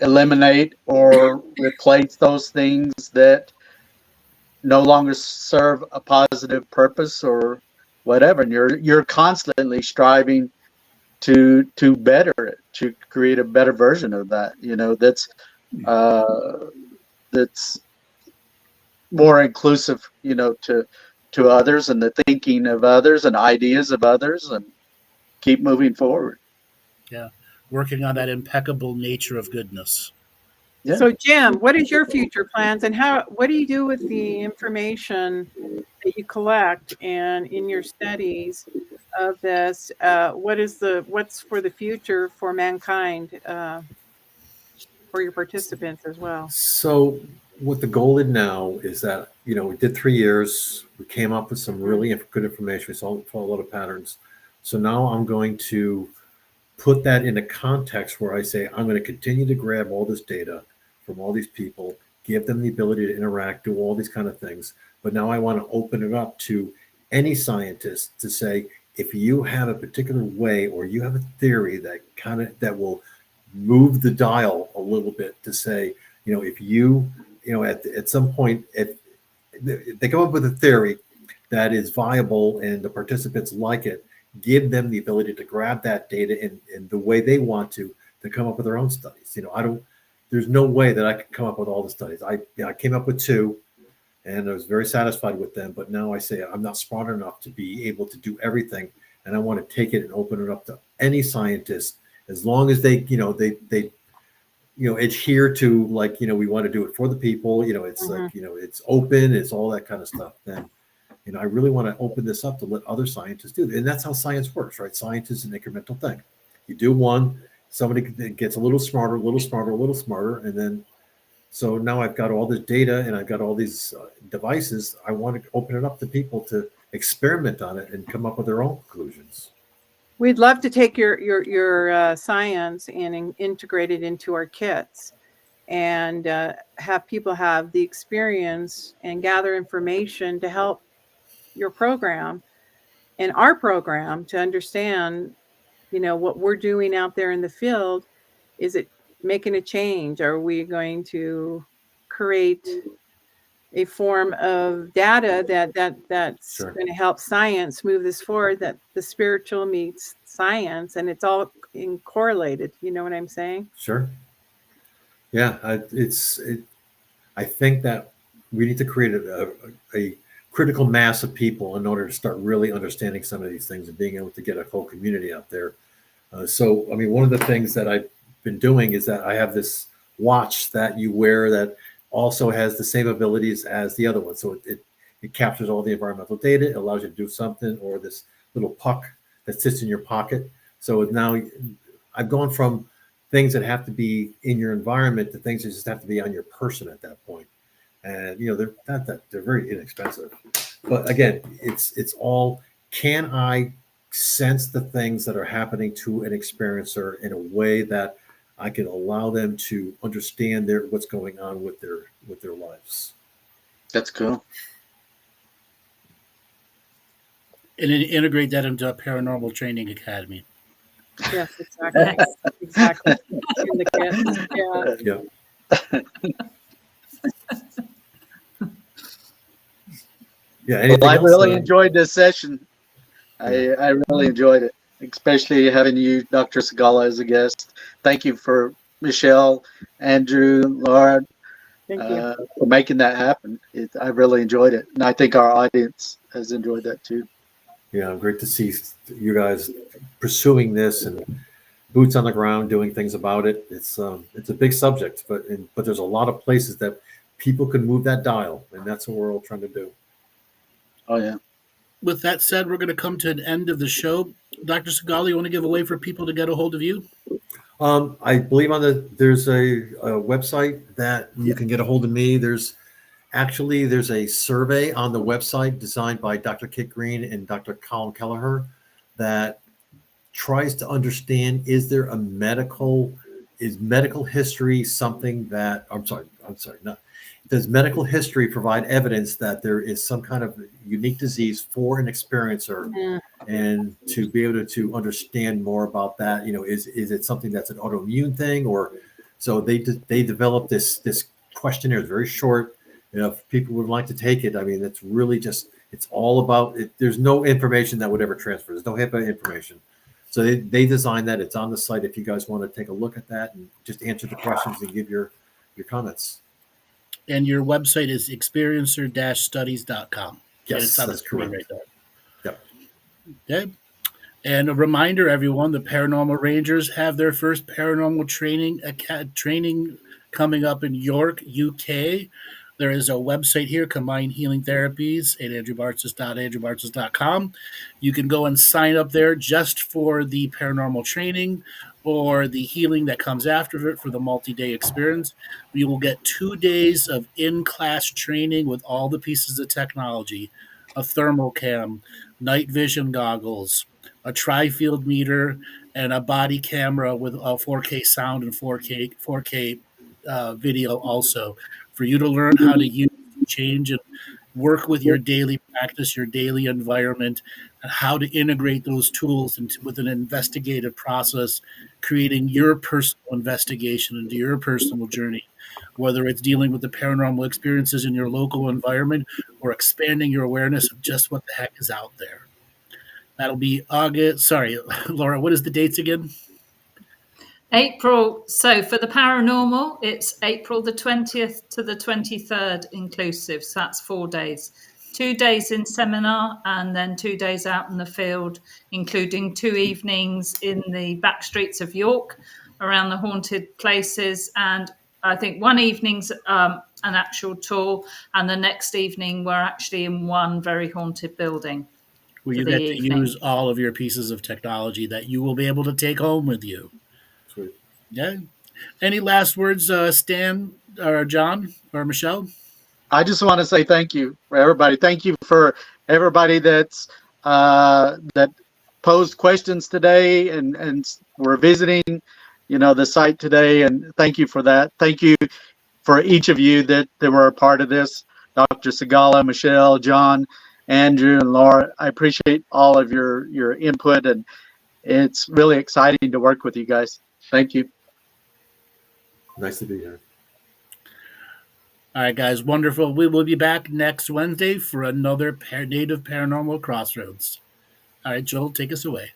eliminate or replace those things that no longer serve a positive purpose or whatever. And you're constantly striving to better it, to create a better version of that, that's more inclusive, to others and the thinking of others and ideas of others, and keep moving forward. Yeah. Working on that impeccable nature of goodness. Yeah. So Jim, what is your future plans, and what do you do with the information that you collect and in your studies of this? What's for the future for mankind, for your participants as well? So what the goal is now is that, we did 3 years. We came up with some really good information. We saw a lot of patterns. So now I'm going to put that in a context where I say, I'm going to continue to grab all this data from all these people, give them the ability to interact, do all these kind of things. But now I want to open it up to any scientist to say, if you have a particular way or you have a theory that will move the dial a little bit to say, if you, at some point, if they come up with a theory that is viable and the participants like it, give them the ability to grab that data in the way they want to come up with their own studies. There's no way that I could come up with all the studies. I came up with 2 and I was very satisfied with them, but now I say I'm not smart enough to be able to do everything. And I want to take it and open it up to any scientist, as long as they adhere to, we want to do it for the people, it's it's open, it's all that kind of stuff. Then, I really want to open this up to let other scientists do it. And that's how science works, right? Science is an incremental thing. You do one, somebody gets a little smarter, and then, so now I've got all this data and I've got all these devices. I want to open it up to people to experiment on it and come up with their own conclusions. We'd love to take your science and integrate it into our kits, and have people have the experience and gather information to help your program and our program to understand, what we're doing out there in the field. Is it making a change? Are we going to create a form of data that's Sure. going to help science move this forward, that the spiritual meets science, and it's all correlated. You know what I'm saying? Sure. Yeah, I think that we need to create a critical mass of people in order to start really understanding some of these things and being able to get a whole community out there. So, I mean, one of the things that I've been doing is that I have this watch that you wear that also has the same abilities as the other one. So it captures all the environmental data. It allows you to do something, or this little puck that sits in your pocket. So now I've gone from things that have to be in your environment to things that just have to be on your person at that point. And they're very inexpensive. But again, it's all, can I sense the things that are happening to an experiencer in a way that I can allow them to understand what's going on with their lives. That's cool. And then integrate that into a paranormal training academy. Yes, exactly. Exactly. In the kit. Yeah. Yeah. Well, I else? really enjoyed this session. I really enjoyed it, especially having you, Dr. Segala, as a guest. Thank you for Michele, Andrew, Laura, Thank you. for making that happen. I really enjoyed it, and I think our audience has enjoyed that too. Yeah, great to see you guys pursuing this and boots on the ground doing things about it. It's a big subject, but there's a lot of places that people can move that dial, and that's what we're all trying to do. Oh yeah. With that said, we're going to come to an end of the show. Dr. Segala, you want to give a way for people to get a hold of you? I believe there's a website that you can get a hold of me. There's a survey on the website designed by Dr. Kit Green and Dr. Colin Kelleher that tries to understand, is medical history something that, does medical history provide evidence that there is some kind of unique disease for an experiencer? Mm. And to be able to understand more about that, is it something that's an autoimmune thing? Or so they developed this questionnaire. It's very short. If people would like to take it, I mean, it's really just, it's all about it. There's no information that would ever transfer. There's no HIPAA information. So they designed that. It's on the site if you guys want to take a look at that and just answer the questions and give your comments. And your website is experiencer-studies.com. Yes, that's correct. Right there. Yep. Okay. And a reminder, everyone, the Paranormal Rangers have their first paranormal training coming up in York, UK. There is a website here, Combined Healing Therapies, at andrewbartzis.com. You can go and sign up there just for the paranormal training or the healing that comes after it for the multi-day experience. You will get 2 days of in-class training with all the pieces of technology, a thermal cam, night vision goggles, a tri-field meter, and a body camera with a 4K sound and 4K video also, for you to learn how to use, change, and work with your daily practice, your daily environment, and how to integrate those tools with an investigative process, creating your personal investigation into your personal journey, whether it's dealing with the paranormal experiences in your local environment or expanding your awareness of just what the heck is out there. That'll be August. Sorry, Laura, what is the dates again? April. So for the paranormal, it's April the 20th to the 23rd inclusive. So that's 4 days. 2 days in seminar and then 2 days out in the field, including 2 evenings in the back streets of York around the haunted places. And I think one evening's an actual tour, and the next evening we're actually in one very haunted building. Where you get to use all of your pieces of technology that you will be able to take home with you. Sweet. Yeah. Any last words, Stan or John or Michele? I just want to say thank you for everybody. Thank you for everybody that posed questions today and were visiting, the site today. And thank you for that. Thank you for each of you that were a part of this. Dr. Segala, Michele, John, Andrew, and Laura. I appreciate all of your input, and it's really exciting to work with you guys. Thank you. Nice to be here. All right, guys, wonderful. We will be back next Wednesday for another Native Paranormal Crossroads. All right, Joel, take us away.